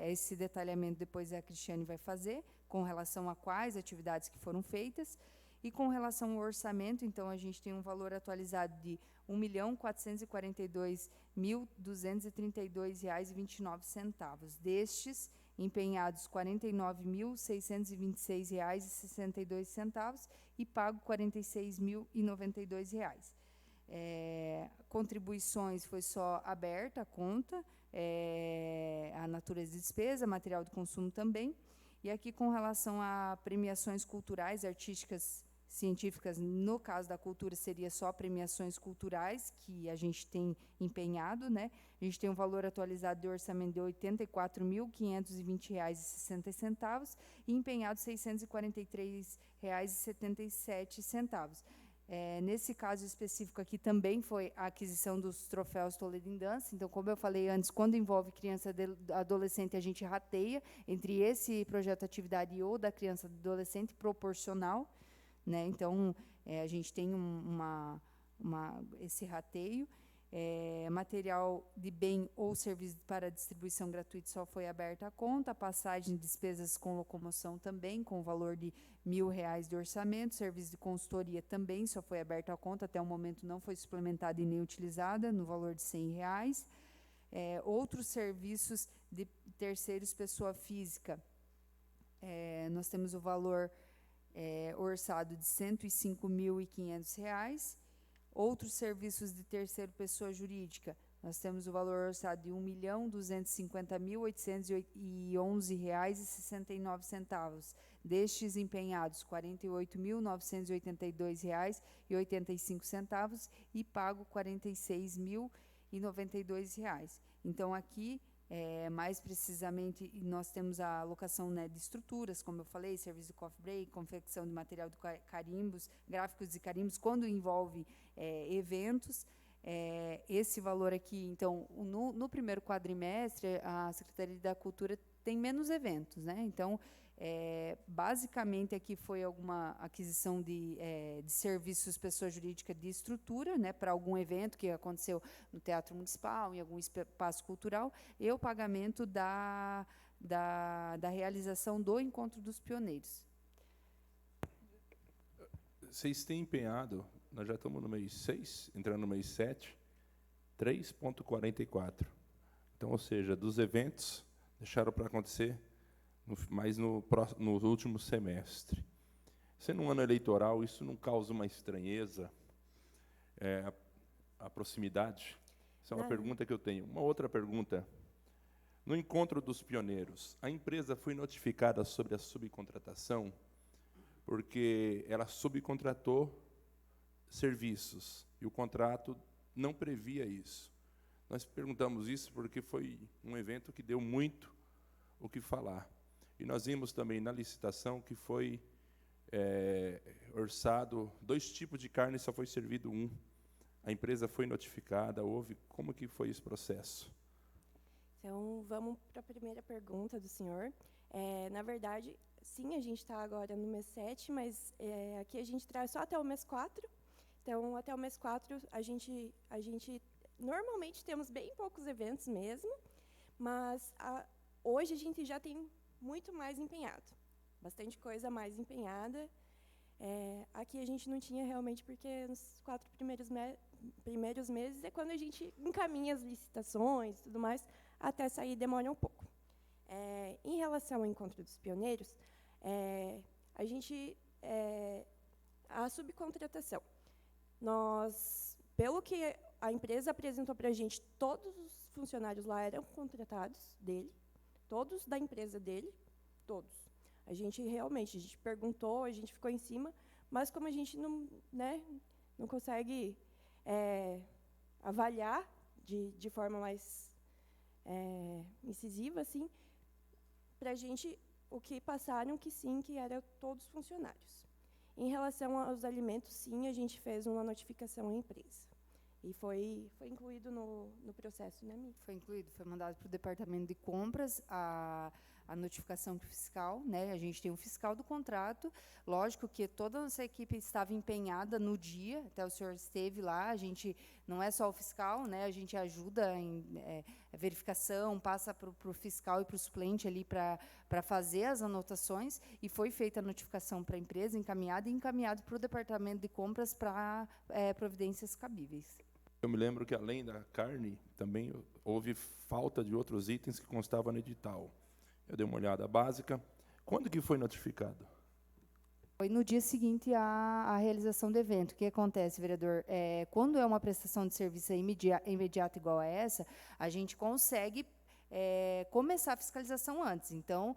Esse detalhamento depois a Cristiane vai fazer, com relação a quais atividades que foram feitas. E com relação ao orçamento, então, a gente tem um valor atualizado de R$ 1.442.232,29. Destes, empenhados R$ 49.626,62 e pago R$ 46.092. Contribuições foi só aberta a conta, a natureza de despesa, material de consumo também. E aqui, com relação a premiações culturais, artísticas, científicas, no caso da cultura, seria só premiações culturais, que a gente tem empenhado, né? A gente tem um valor atualizado de orçamento de R$ 84.520,60 e empenhado R$ 643,77. Nesse caso específico aqui também foi a aquisição dos troféus Toledo em Dança. Então, como eu falei antes, quando envolve criança e adolescente, a gente rateia entre esse projeto de atividade ou da criança e do adolescente proporcional, né? Então, a gente tem esse rateio. Material de bem ou serviço para distribuição gratuita só foi aberta a conta, passagem de despesas com locomoção também, com o valor de R$ 1.000 de orçamento, serviço de consultoria também só foi aberta a conta, até o momento não foi suplementada e nem utilizada, no valor de R$ 100. Outros serviços de terceiros, pessoa física, nós temos o valor orçado de R$ 105.500. Outros serviços de terceiro, pessoa jurídica, nós temos o valor orçado de R$ 1.250.811,69. Destes empenhados, R$ 48.982,85 e pago R$ 46.092. Então, aqui, mais precisamente, nós temos a alocação, né, de estruturas, como eu falei, serviço de coffee break, confecção de material de carimbos, gráficos e carimbos, quando envolve eventos. Esse valor aqui, então, no primeiro quadrimestre, a Secretaria da Cultura tem menos eventos, né? Então, basicamente, aqui foi alguma aquisição de serviços pessoa jurídica de estrutura, né, para algum evento que aconteceu no Teatro Municipal, em algum espaço cultural, e o pagamento da realização do Encontro dos Pioneiros. Vocês têm empenhado, nós já estamos no mês 6, entrando no mês 7, 3,44. Então, ou seja, dos eventos, deixaram para acontecer mais no último semestre. Sendo um ano eleitoral, isso não causa uma estranheza, a proximidade? Essa é uma pergunta que eu tenho. Uma outra pergunta. No Encontro dos Pioneiros, a empresa foi notificada sobre a subcontratação, porque ela subcontratou serviços, e o contrato não previa isso. Nós perguntamos isso porque foi um evento que deu muito o que falar. E nós vimos também na licitação que foi orçado 2 tipos de carne, só foi servido um. A empresa foi notificada, como que foi esse processo? Então, vamos para a primeira pergunta do senhor. Na verdade, sim, a gente está agora no mês 7, mas aqui a gente traz só até o mês 4. Então, até o mês 4, a gente normalmente temos bem poucos eventos mesmo, mas hoje a gente já tem muito mais empenhado, bastante coisa mais empenhada. Aqui a gente não tinha realmente, porque nos 4 primeiros meses é quando a gente encaminha as licitações e tudo mais, até sair demora um pouco. Em relação ao Encontro dos Pioneiros, a subcontratação, pelo que a empresa apresentou para a gente, todos os funcionários lá eram contratados dele, todos da empresa dele, todos. A gente perguntou, a gente ficou em cima, mas como a gente não consegue avaliar de forma mais incisiva, assim, para a gente, o que passaram, que sim, que eram todos funcionários. Em relação aos alimentos, sim, a gente fez uma notificação à empresa. E foi incluído no processo, né, Mi? Foi incluído, foi mandado para o Departamento de Compras a notificação fiscal, né? A gente tem um fiscal do contrato. Lógico que toda a nossa equipe estava empenhada no dia, até o senhor esteve lá. A gente não é só o fiscal, né? A gente ajuda em verificação, passa para o fiscal e para o suplente ali para fazer as anotações, e foi feita a notificação para a empresa, encaminhado para o Departamento de Compras para providências cabíveis. Eu me lembro que, além da carne, também houve falta de outros itens que constavam no edital. Eu dei uma olhada básica. Quando que foi notificado? Foi no dia seguinte à realização do evento. O que acontece, vereador? Quando é uma prestação de serviço imediata igual a essa, a gente consegue começar a fiscalização antes. Então,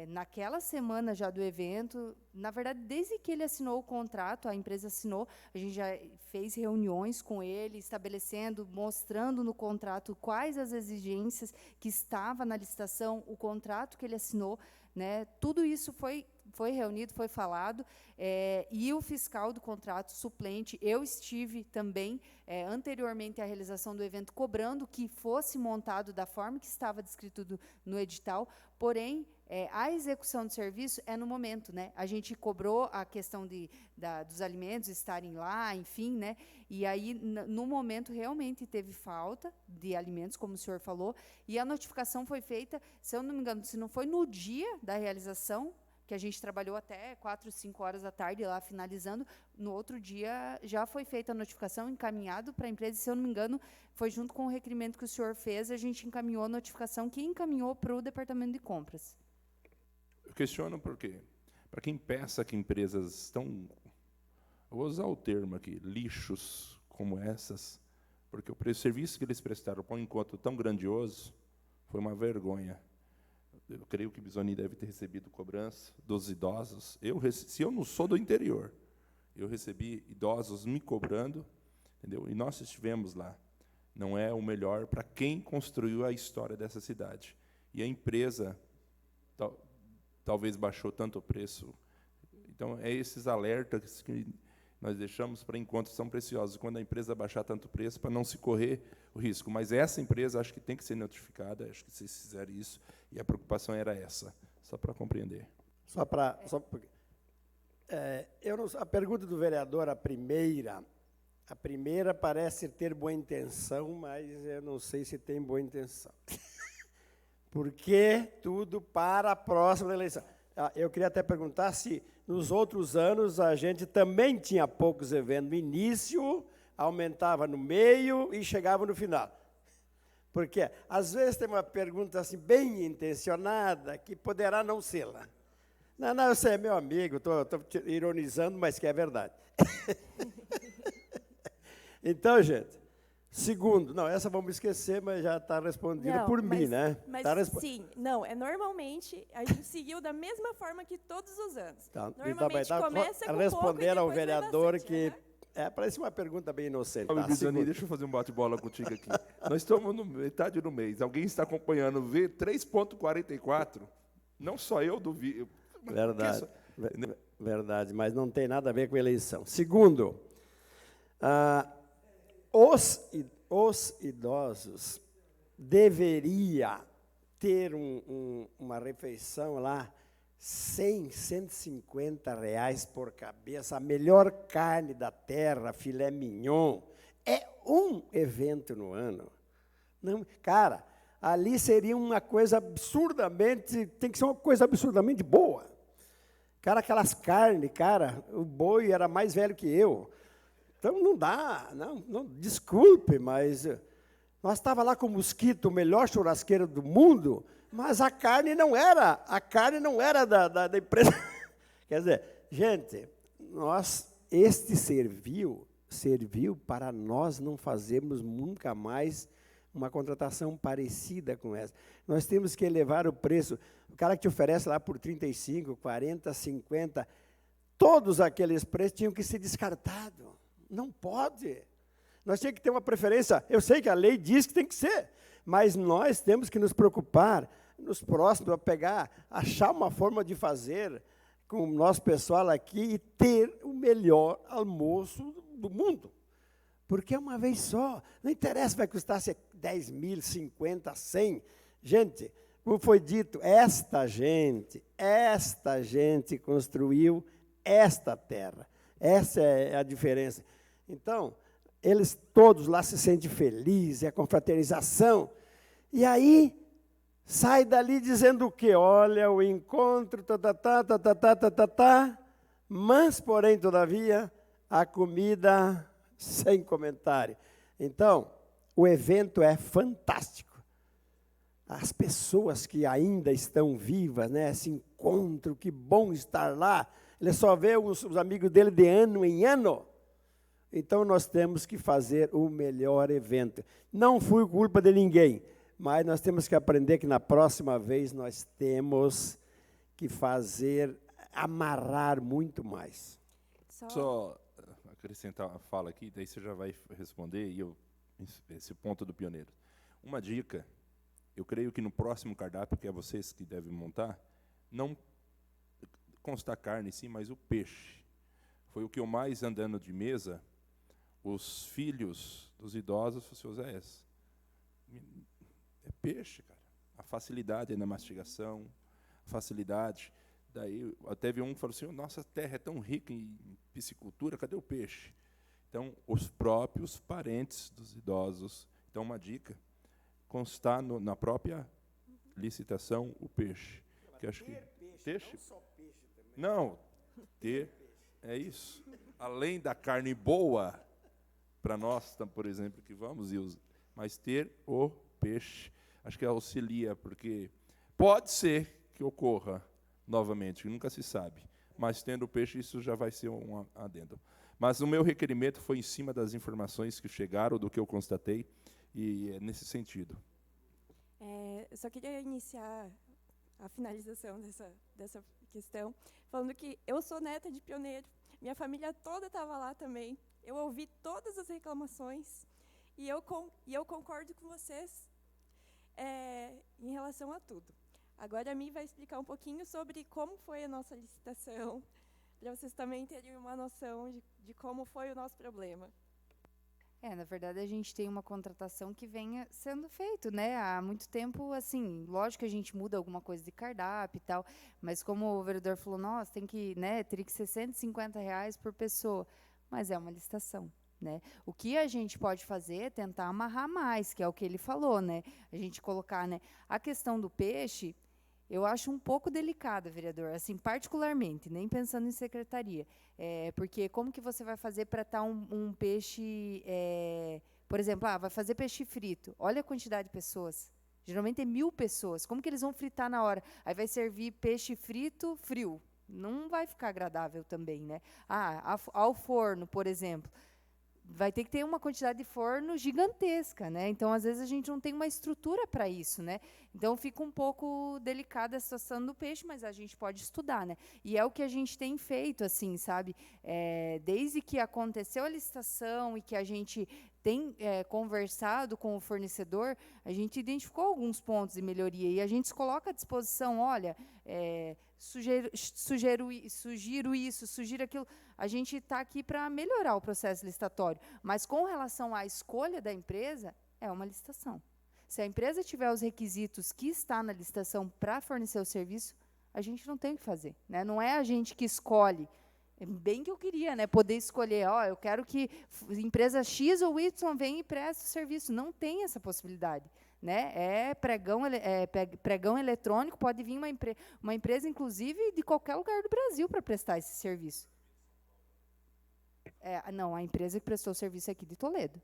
naquela semana já do evento, na verdade, desde que ele assinou o contrato, a empresa assinou, a gente já fez reuniões com ele, estabelecendo, mostrando no contrato quais as exigências que estava na licitação, o contrato que ele assinou, né? Tudo isso foi reunido, foi falado, e o fiscal do contrato suplente, eu estive também, anteriormente à realização do evento, cobrando que fosse montado da forma que estava descrito no edital, porém, a execução do serviço é no momento, né? A gente cobrou a questão dos alimentos estarem lá, enfim, né? E aí, no momento, realmente teve falta de alimentos, como o senhor falou, e a notificação foi feita, se eu não me engano, se não foi no dia da realização, que a gente trabalhou até 4, 5 horas da tarde lá finalizando, no outro dia já foi feita a notificação, encaminhado para a empresa, e, se eu não me engano, foi junto com o requerimento que o senhor fez, a gente encaminhou a notificação, que encaminhou para o Departamento de Compras. Eu questiono por quê? Para quem pensa que empresas estão, eu vou usar o termo aqui, lixos como essas, porque o serviço que eles prestaram para um encontro tão grandioso foi uma vergonha. Eu creio que Bisoni deve ter recebido cobrança dos idosos. Se eu não sou do interior, eu recebi idosos me cobrando, entendeu? E nós estivemos lá. Não é o melhor para quem construiu a história dessa cidade. E a empresa talvez baixou tanto o preço. Então, é esses alertas que nós deixamos para encontros tão preciosos, quando a empresa baixar tanto o preço, para não se correr o risco. Mas essa empresa, acho que tem que ser notificada, acho que vocês fizeram isso, e a preocupação era essa, só para compreender. A pergunta do vereador, a primeira parece ter boa intenção, mas eu não sei se tem boa intenção. Porque tudo para a próxima eleição. Eu queria até perguntar se, nos outros anos, a gente também tinha poucos eventos no início, aumentava no meio e chegava no final. Porque, às vezes, tem uma pergunta assim, bem intencionada, que poderá não ser lá. Não, você é meu amigo, estou ironizando, mas que é verdade. Então, gente, segundo, não, essa vamos esquecer, mas já está respondida por mim, né? Mas Tá sim, não, normalmente a gente seguiu da mesma forma que todos os anos. Tá, Normalmente começa com responder pouco e ao depois vai vereador bastante, que... né? Parece uma pergunta bem inocente. Ô, Tá, Bisoni, segundo. deixa eu fazer um bate-bola contigo aqui. Nós estamos no metade do mês. Alguém está acompanhando V 3.44? Não só eu duvido. Verdade, verdade, mas não tem nada a ver com eleição. Segundo, os idosos deveria ter uma refeição lá, 100, 150 reais por cabeça, a melhor carne da terra, filé mignon. É um evento no ano. Não, cara, ali seria uma coisa absurdamente, tem que ser uma coisa absurdamente boa. Cara, aquelas carnes, cara, o boi era mais velho que eu. Então, não dá, não, desculpe, mas nós estávamos lá com o Mosquito, o melhor churrasqueiro do mundo, mas a carne não era da empresa. Quer dizer, gente, este serviu para nós não fazermos nunca mais uma contratação parecida com essa. Nós temos que elevar o preço. O cara que te oferece lá por 35, 40, 50, todos aqueles preços tinham que ser descartados. Não pode. Nós temos que ter uma preferência. Eu sei que a lei diz que tem que ser, mas nós temos que nos preocupar nos próximos, achar uma forma de fazer com o nosso pessoal aqui e ter o melhor almoço do mundo. Porque é uma vez só. Não interessa, vai custar 10 mil, 50, 100. Gente, como foi dito, esta gente construiu esta terra. Essa é a diferença. Então, eles todos lá se sentem felizes, é a confraternização. E aí, sai dali dizendo o quê? Olha, o encontro, mas, porém, todavia, a comida sem comentário. Então, o evento é fantástico. As pessoas que ainda estão vivas, né, esse encontro, que bom estar lá. Ele só vê os amigos dele de ano em ano. Então, nós temos que fazer o melhor evento. Não foi culpa de ninguém, mas nós temos que aprender que na próxima vez nós temos que amarrar muito mais. Só acrescentar uma fala aqui, daí você já vai responder, esse ponto do pioneiro. Uma dica, eu creio que no próximo cardápio, que é vocês que devem montar, não consta carne, sim, mas o peixe. Foi o que eu mais andando de mesa, os filhos dos idosos, o Zé, é peixe, cara. A facilidade na mastigação, a facilidade. Daí, teve um que falou assim, nossa terra é tão rica em piscicultura, cadê o peixe? Então, os próprios parentes dos idosos. Então, uma dica, constar na própria licitação o peixe. Não, que acho que peixe, não só peixe também. Não, é isso. Além da carne boa, para nós, por exemplo, que vamos, mas ter o peixe, acho que auxilia, porque pode ser que ocorra novamente, nunca se sabe, mas tendo o peixe, isso já vai ser um adendo. Mas o meu requerimento foi em cima das informações que chegaram, do que eu constatei, e é nesse sentido. Eu só queria iniciar a finalização dessa questão, falando que eu sou neta de pioneiro, minha família toda estava lá também, eu ouvi todas as reclamações, e eu concordo com vocês em relação a tudo. Agora a Mi vai explicar um pouquinho sobre como foi a nossa licitação, para vocês também terem uma noção de como foi o nosso problema. Na verdade, a gente tem uma contratação que venha sendo feito, né? Há muito tempo, assim, lógico que a gente muda alguma coisa de cardápio e tal, mas como o vereador falou, nossa, tem que, né, teria que ser R$150 por pessoa, mas é uma licitação, né? O que a gente pode fazer é tentar amarrar mais, que é o que ele falou, né? A gente colocar, né? A questão do peixe, eu acho um pouco delicada, vereador, assim, particularmente, nem pensando em secretaria. Porque como que você vai fazer para estar um peixe, por exemplo, vai fazer peixe frito, olha a quantidade de pessoas, geralmente é 1000 pessoas, como que eles vão fritar na hora? Aí vai servir peixe frito frio, não vai ficar agradável também, né? Ao forno, por exemplo, vai ter que ter uma quantidade de forno gigantesca, né? Então, às vezes, a gente não tem uma estrutura para isso, né? Então, fica um pouco delicada a situação do peixe, mas a gente pode estudar, né? E é o que a gente tem feito, assim, sabe? Desde que aconteceu a licitação e que a gente tem conversado com o fornecedor, a gente identificou alguns pontos de melhoria e a gente se coloca à disposição, olha, sugiro isso, sugiro aquilo. A gente está aqui para melhorar o processo licitatório, mas com relação à escolha da empresa, é uma licitação. Se a empresa tiver os requisitos que está na licitação para fornecer o serviço, a gente não tem o que fazer, né? Não é a gente que escolhe. Bem que eu queria, né, poder escolher, eu quero que empresa X ou Y venha e preste o serviço. Não tem essa possibilidade, né? Pregão eletrônico, pode vir uma empresa, inclusive, de qualquer lugar do Brasil para prestar esse serviço. Não, a empresa que prestou o serviço é aqui de Toledo.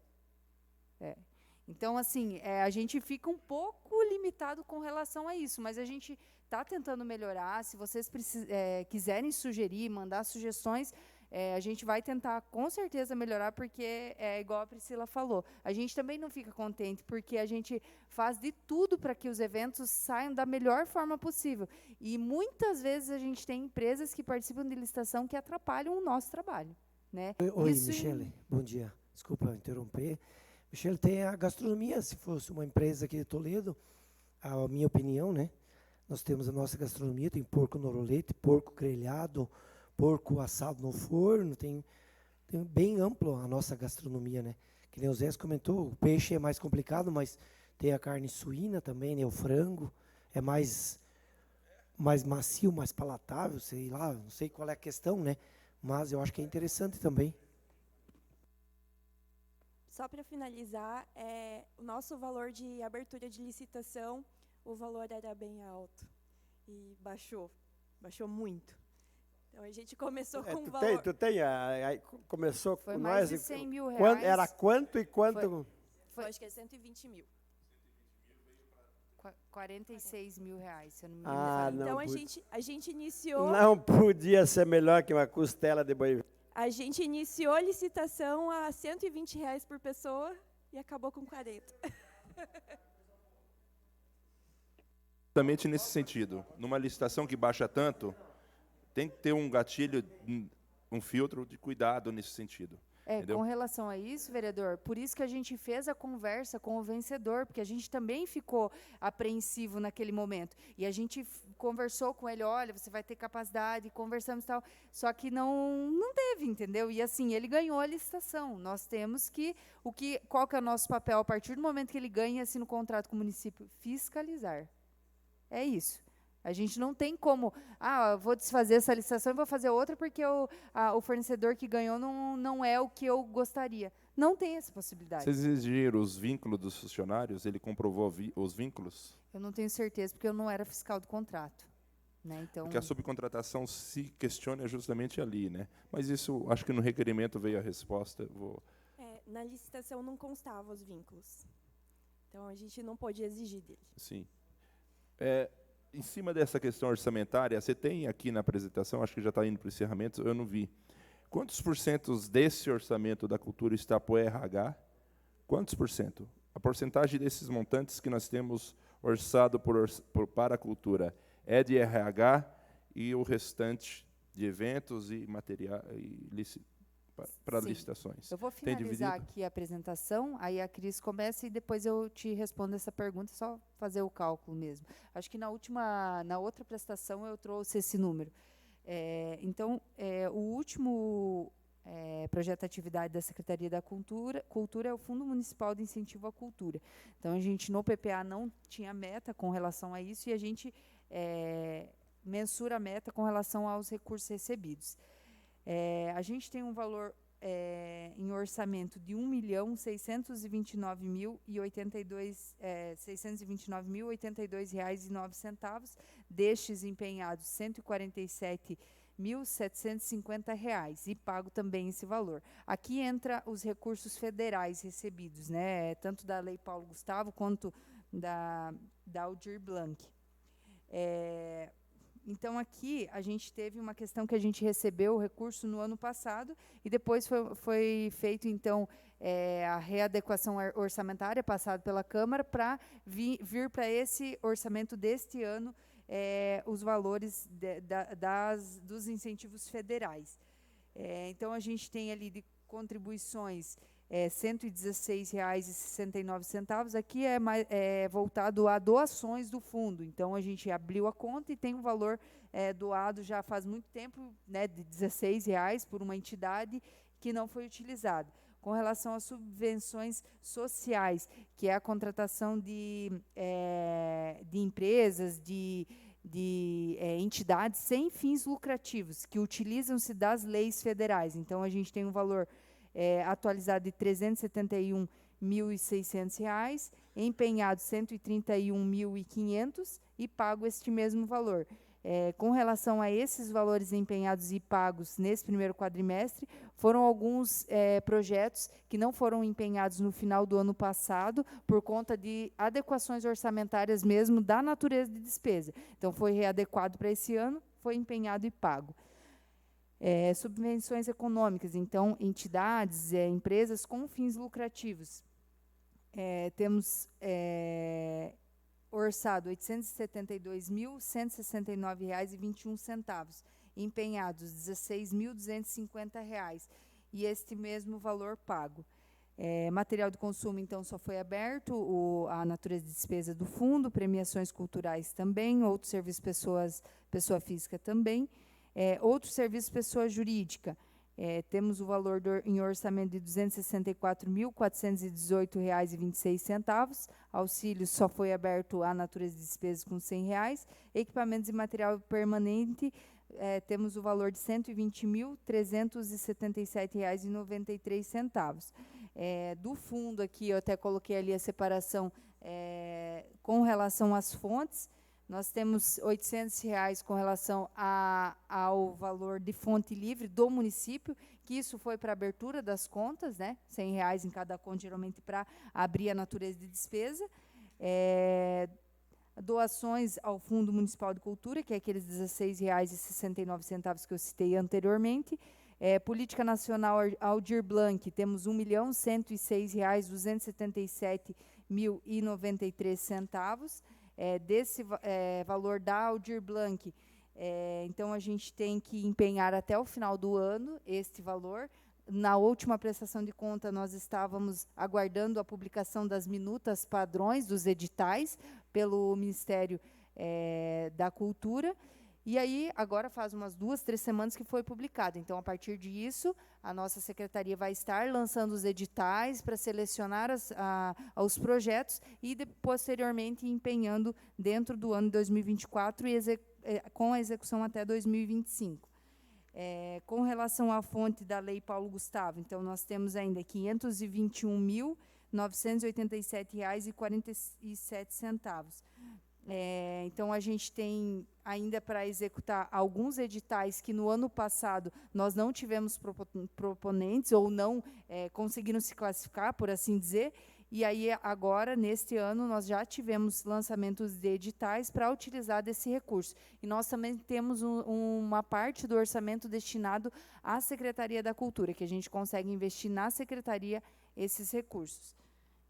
Então, assim, a gente fica um pouco limitado com relação a isso, mas a gente está tentando melhorar. Se vocês quiserem sugerir, mandar sugestões, a gente vai tentar, com certeza, melhorar, porque é igual a Priscila falou. A gente também não fica contente, porque a gente faz de tudo para que os eventos saiam da melhor forma possível. E, muitas vezes, a gente tem empresas que participam de licitação que atrapalham o nosso trabalho, né? Oi, Michele, bom dia. Desculpa interromper. Michele, tem a gastronomia, se fosse uma empresa aqui de Toledo, a minha opinião, né? Nós temos a nossa gastronomia, tem porco no rolete, porco grelhado, porco assado no forno, tem bem amplo a nossa gastronomia, né? Que nem o Zé comentou, o peixe é mais complicado, mas tem a carne suína também, né? O frango é mais macio, mais palatável, sei lá, não sei qual é a questão, né? Mas eu acho que é interessante também. Só para finalizar, o nosso valor de abertura de licitação, o valor era bem alto e baixou muito. Então, a gente começou com um valor... Começou Foi com mais nós... de 100 mil reais. Era quanto e quanto? Acho que é 120 mil. 46 mil reais, se eu não me engano. Não, então, a gente iniciou... Não podia ser melhor que uma costela de boi. A gente iniciou a licitação a R$120 por pessoa e acabou com 40. Exatamente nesse sentido. Numa licitação que baixa tanto, tem que ter um gatilho, um filtro de cuidado nesse sentido. Com relação a isso, vereador, por isso que a gente fez a conversa com o vencedor, porque a gente também ficou apreensivo naquele momento. E a gente conversou com ele, olha, você vai ter capacidade, conversamos e tal, só que não teve, entendeu? E assim, ele ganhou a licitação. Nós temos qual que é o nosso papel a partir do momento que ele ganha, assina o contrato com o município? Fiscalizar. É isso. A gente não tem como, vou desfazer essa licitação e vou fazer outra porque o fornecedor que ganhou não é o que eu gostaria. Não tem essa possibilidade. Vocês exigiram os vínculos dos funcionários? Ele comprovou os vínculos? Eu não tenho certeza, porque eu não era fiscal do contrato. Né? Então, porque a subcontratação se questiona justamente ali, né? Mas isso, acho que no requerimento veio a resposta. Na licitação não constavam os vínculos. Então, a gente não pôde exigir dele. Sim. Em cima dessa questão orçamentária, você tem aqui na apresentação, acho que já está indo para o encerramento, eu não vi, Quantos porcentos desse orçamento da cultura está para o RH? Quantos por cento? A porcentagem desses montantes que nós temos orçado para a cultura é de RH e o restante de eventos e material para licitações. Eu vou Tem finalizar dividido? aqui a apresentação, aí a Cris começa e depois eu te respondo essa pergunta, só fazer o cálculo mesmo. Acho que na outra prestação eu trouxe esse número. Então, o último projeto de atividade da Secretaria da Cultura é o Fundo Municipal de Incentivo à Cultura. Então, a gente no PPA não tinha meta com relação a isso e a gente mensura a meta com relação aos recursos recebidos. A gente tem um valor em orçamento de R$ 629.082,09, destes empenhados R$ 147.750 e pago também esse valor. Aqui entra os recursos federais recebidos, né, tanto da Lei Paulo Gustavo quanto da Aldir Blanc. Então, aqui, a gente teve uma questão que a gente recebeu o recurso no ano passado e depois foi feito, então, a readequação orçamentária passada pela Câmara para vir para esse orçamento deste ano os valores dos incentivos federais. Então, a gente tem ali de contribuições R$ 116,69. Aqui é voltado a doações do fundo. Então, a gente abriu a conta e tem um valor doado já faz muito tempo, né, de R$ 16 por uma entidade que não foi utilizado. Com relação às subvenções sociais, que é a contratação de empresas, de entidades sem fins lucrativos, que utilizam-se das leis federais. Então, a gente tem um valor atualizado de R$ 371.600, empenhado R$ 131.500 e pago este mesmo valor. Com relação a esses valores empenhados e pagos nesse primeiro quadrimestre, foram alguns projetos que não foram empenhados no final do ano passado, por conta de adequações orçamentárias mesmo da natureza de despesa. Então, foi readequado para esse ano, foi empenhado e pago. Subvenções econômicas, então, entidades, empresas com fins lucrativos. Temos orçado R$ 872.169,21, empenhados R$ 16.250, e este mesmo valor pago. Material de consumo, então, só foi aberto, a natureza de despesa do fundo, premiações culturais também, outros serviços pessoa física também. Outros serviços pessoa jurídica, temos o valor em orçamento de R$ 264.418,26, auxílio só foi aberto à natureza de despesas com R$ 100, equipamentos e material permanente, temos o valor de R$ 120.377,93. Do fundo aqui, eu até coloquei ali a separação com relação às fontes. Nós temos R$ 800 com relação ao valor de fonte livre do município, que isso foi para a abertura das contas, né? R$ 100 em cada conta, geralmente para abrir a natureza de despesa. Doações ao Fundo Municipal de Cultura, que é aqueles R$ 16,69 que eu citei anteriormente. Política Nacional Aldir Blanc, temos R$ 1.106.277.093. Desse valor da Aldir Blanc, então, a gente tem que empenhar até o final do ano este valor. Na última prestação de conta, nós estávamos aguardando a publicação das minutas padrões dos editais pelo Ministério da Cultura. E aí, agora faz umas 2, 3 semanas que foi publicado. Então, a partir disso, a nossa secretaria vai estar lançando os editais para selecionar os projetos e, posteriormente, empenhando dentro do ano de 2024 e com a execução até 2025. Com relação à fonte da Lei Paulo Gustavo, então, nós temos ainda R$ 521.987,47. Então, a gente tem ainda para executar alguns editais que no ano passado nós não tivemos proponentes ou não conseguiram se classificar, por assim dizer, E aí, agora, neste ano, nós já tivemos lançamentos de editais para utilizar desse recurso. E nós também temos uma parte do orçamento destinado à Secretaria da Cultura, que a gente consegue investir na Secretaria esses recursos.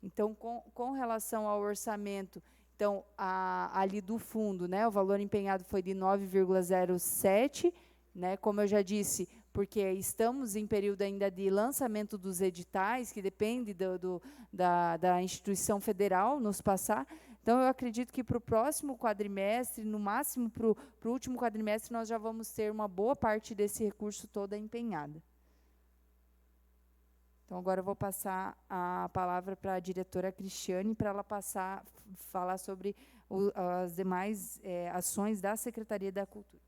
Então, com relação ao orçamento, então, ali do fundo, né, o valor empenhado foi de 9,07, né, como eu já disse, porque estamos em período ainda de lançamento dos editais, que depende da instituição federal nos passar. Então, eu acredito que para o próximo quadrimestre, no máximo para o último quadrimestre, nós já vamos ter uma boa parte desse recurso toda empenhada. Então, agora eu vou passar a palavra para a diretora Cristiane, para ela falar sobre as demais ações da Secretaria da Cultura.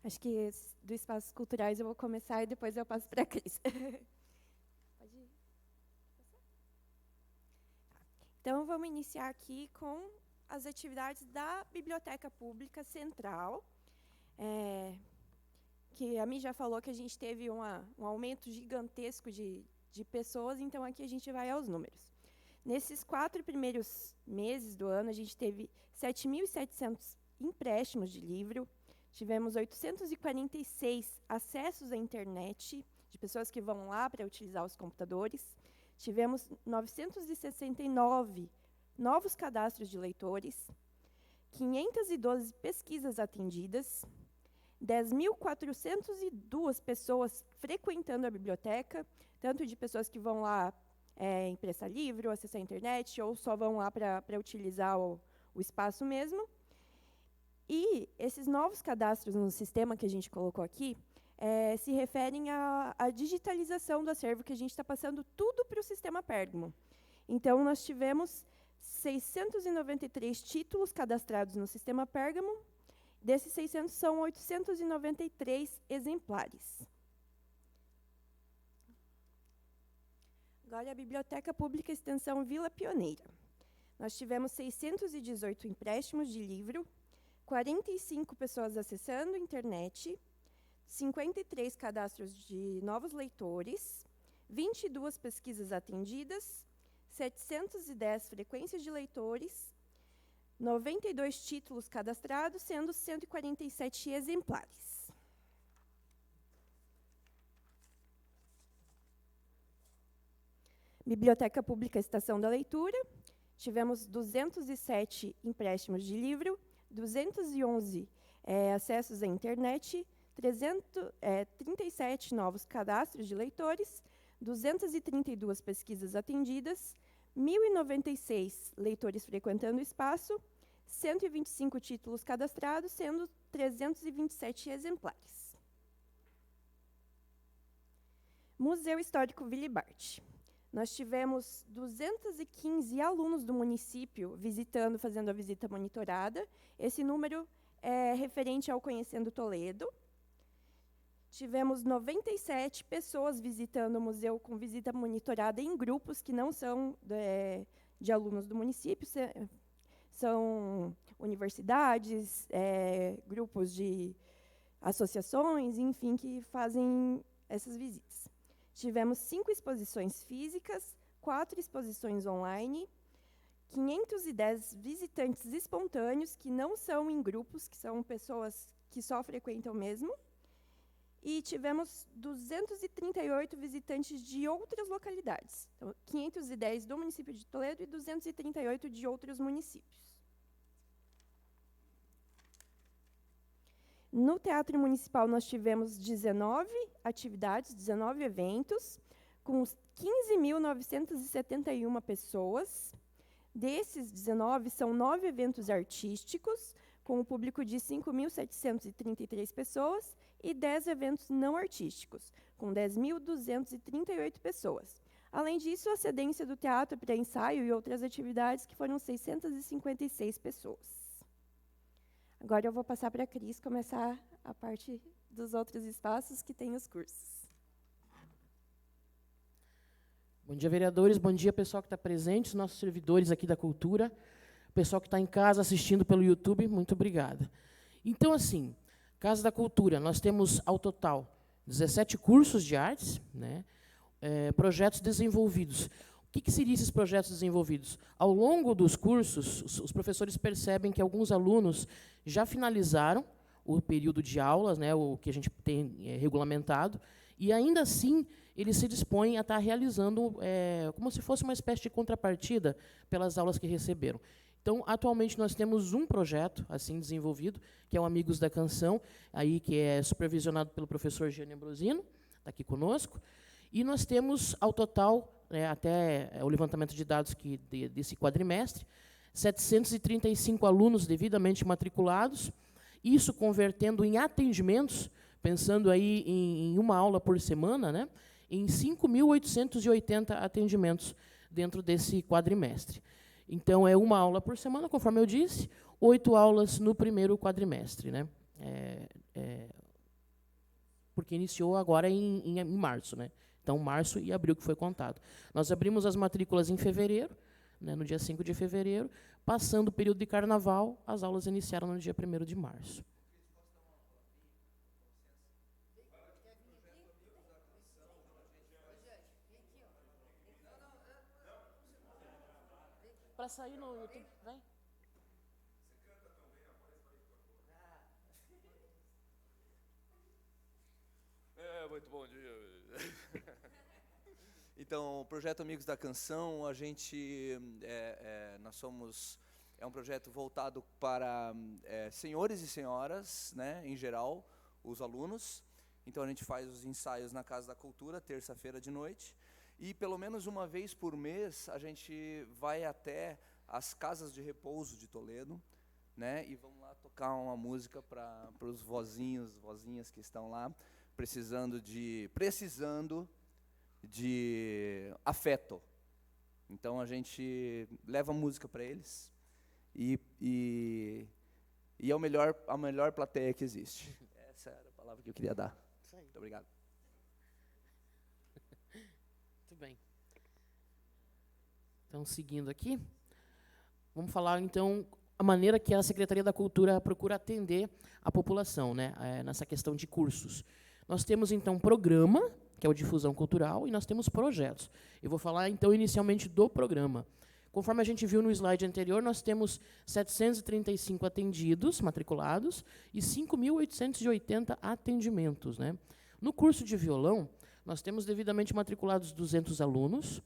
Acho que do Espaços Culturais eu vou começar e depois eu passo para a Cris. Pode ir? Então, vamos iniciar aqui com as atividades da Biblioteca Pública Central, que a Mi já falou que a gente teve um aumento gigantesco de pessoas, então aqui a gente vai aos números. Nesses 4 primeiros meses do ano, a gente teve 7.700 empréstimos de livro, tivemos 846 acessos à internet, de pessoas que vão lá para utilizar os computadores, tivemos 969 novos cadastros de leitores, 512 pesquisas atendidas, 10.402 pessoas frequentando a biblioteca, tanto de pessoas que vão lá emprestar livro, acessar a internet, ou só vão lá para utilizar o espaço mesmo. E esses novos cadastros no sistema que a gente colocou aqui se referem à digitalização do acervo, que a gente está passando tudo para o sistema Pérgamo. Então, nós tivemos 693 títulos cadastrados no sistema Pérgamo. Desses 600, são 893 exemplares. Agora, a Biblioteca Pública Extensão Vila Pioneira. Nós tivemos 618 empréstimos de livro, 45 pessoas acessando a internet, 53 cadastros de novos leitores, 22 pesquisas atendidas, 710 frequências de leitores, 92 títulos cadastrados, sendo 147 exemplares. Biblioteca Pública Estação da Leitura, tivemos 207 empréstimos de livro, 211 acessos à internet, 37 novos cadastros de leitores, 232 pesquisas atendidas, 1.096 leitores frequentando o espaço, 125 títulos cadastrados, sendo 327 exemplares. Museu Histórico Willy Barth. Nós tivemos 215 alunos do município visitando, fazendo a visita monitorada. Esse número é referente ao Conhecendo Toledo. Tivemos 97 pessoas visitando o museu com visita monitorada em grupos que não são de alunos do município, são universidades, grupos de associações, enfim, que fazem essas visitas. Tivemos 5 exposições físicas, 4 exposições online, 510 visitantes espontâneos, que não são em grupos, que são pessoas que só frequentam mesmo, e tivemos 238 visitantes de outras localidades. Então, 510 do município de Toledo e 238 de outros municípios. No Teatro Municipal, nós tivemos 19 atividades, 19 eventos, com 15.971 pessoas. Desses 19, são 9 eventos artísticos, com um público de 5.733 pessoas, e 10 eventos não artísticos, com 10.238 pessoas. Além disso, a cedência do teatro para ensaio e outras atividades, que foram 656 pessoas. Agora eu vou passar para a Cris começar a parte dos outros espaços que tem os cursos. Bom dia, vereadores. Bom dia, pessoal que está presente, os nossos servidores aqui da cultura, o pessoal que está em casa assistindo pelo YouTube, muito obrigada. Então, assim, Casa da Cultura, nós temos ao total 17 cursos de artes, né? projetos desenvolvidos. O que seriam esses projetos desenvolvidos? Ao longo dos cursos, os professores percebem que alguns alunos já finalizaram o período de aulas, né, o que a gente tem regulamentado, e ainda assim eles se dispõem a estar realizando como se fosse uma espécie de contrapartida pelas aulas que receberam. Então, atualmente, nós temos um projeto assim desenvolvido, que é o Amigos da Canção, aí, que é supervisionado pelo professor Gianni Ambrosino, está aqui conosco, e nós temos, ao total, até o levantamento de dados desse quadrimestre, 735 alunos devidamente matriculados, isso convertendo em atendimentos, pensando aí em uma aula por semana, né, em 5.880 atendimentos dentro desse quadrimestre. Então, é uma aula por semana, conforme eu disse, 8 aulas no primeiro quadrimestre, né? Porque iniciou agora em março, né? Então, março e abril que foi contado. Nós abrimos as matrículas em fevereiro, né, no dia 5 de fevereiro, passando o período de carnaval, as aulas iniciaram no dia 1º de março. Para sair no YouTube, vem. Muito bom dia. Então, o projeto Amigos da Canção, nós somos, um projeto voltado para senhores e senhoras, né, em geral, os alunos. Então, a gente faz os ensaios na Casa da Cultura, terça-feira de noite. E, pelo menos uma vez por mês, a gente vai até as casas de repouso de Toledo, né, e vamos lá tocar uma música para os vozinhas que estão lá, precisando de afeto. Então, a gente leva música para eles e é a melhor plateia que existe. Essa era a palavra que eu queria dar. Muito obrigado. Muito bem. Então, seguindo aqui, vamos falar, então, a maneira que a Secretaria da Cultura procura atender a população, né, nessa questão de cursos. Nós temos, então, um programa, que é o Difusão Cultural, e nós temos projetos. Eu vou falar, então, inicialmente do programa. Conforme a gente viu no slide anterior, nós temos 735 atendidos, matriculados, e 5.880 atendimentos, né? No curso de violão, nós temos devidamente matriculados 200 alunos,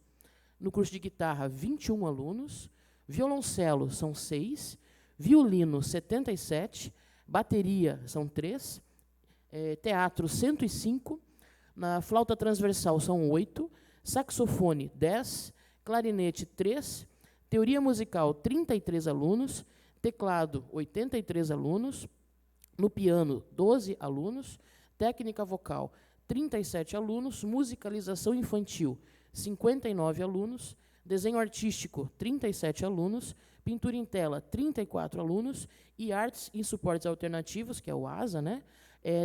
no curso de guitarra, 21 alunos, violoncelo são 6, violino, 77, bateria são 3, teatro, 105, na flauta transversal são 8, saxofone, 10, clarinete, 3, teoria musical, 33 alunos, teclado, 83 alunos, no piano, 12 alunos, técnica vocal, 37 alunos, musicalização infantil, 59 alunos, desenho artístico, 37 alunos, pintura em tela, 34 alunos, e artes e suportes alternativos, que é o ASA, né,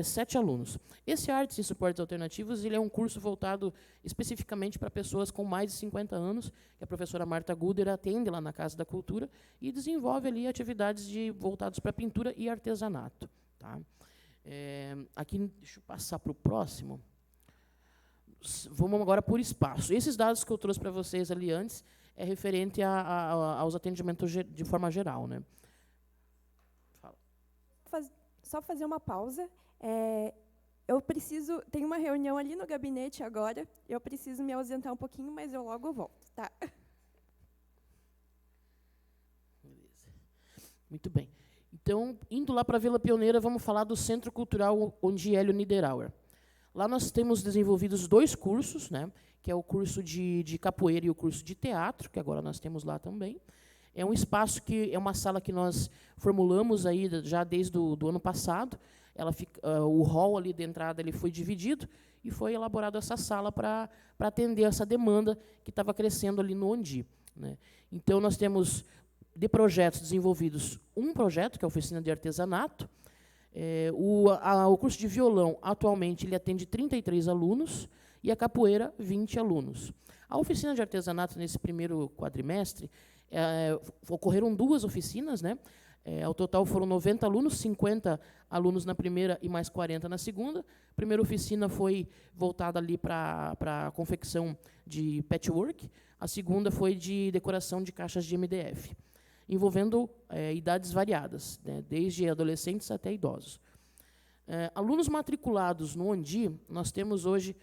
7 alunos. Esse Artes e Suportes Alternativos ele é um curso voltado especificamente para pessoas com mais de 50 anos, que a professora Marta Guder atende lá na Casa da Cultura e desenvolve ali atividades voltadas para pintura e artesanato. Tá? Aqui, deixa eu passar para o próximo. Vamos agora por espaço. Esses dados que eu trouxe para vocês ali antes é referente aos atendimentos de forma geral. Né? Fala. Só fazer uma pausa. Tem uma reunião ali no gabinete agora, eu preciso me ausentar um pouquinho, mas eu logo volto, tá? Beleza. Muito bem. Então, indo lá para a Vila Pioneira, vamos falar do Centro Cultural Hélio Niederauer. Lá nós temos desenvolvidos 2 cursos, né, que é o curso de capoeira e o curso de teatro, que agora nós temos lá também. É um espaço que é uma sala que nós formulamos aí já desde o ano passado. O hall ali de entrada ele foi dividido e foi elaborada essa sala para atender essa demanda que estava crescendo ali no Ondi. Né? Então, nós temos, de projetos desenvolvidos, um projeto, que é a Oficina de Artesanato. O curso de violão, atualmente, ele atende 33 alunos e a capoeira, 20 alunos. A Oficina de Artesanato, nesse primeiro quadrimestre, ocorreram 2 oficinas, né? Ao total foram 90 alunos, 50 alunos na primeira e mais 40 na segunda. A primeira oficina foi voltada ali para a confecção de patchwork, a segunda foi de decoração de caixas de MDF, envolvendo idades variadas, né, desde adolescentes até idosos. Alunos matriculados no ONDI, nós temos hoje,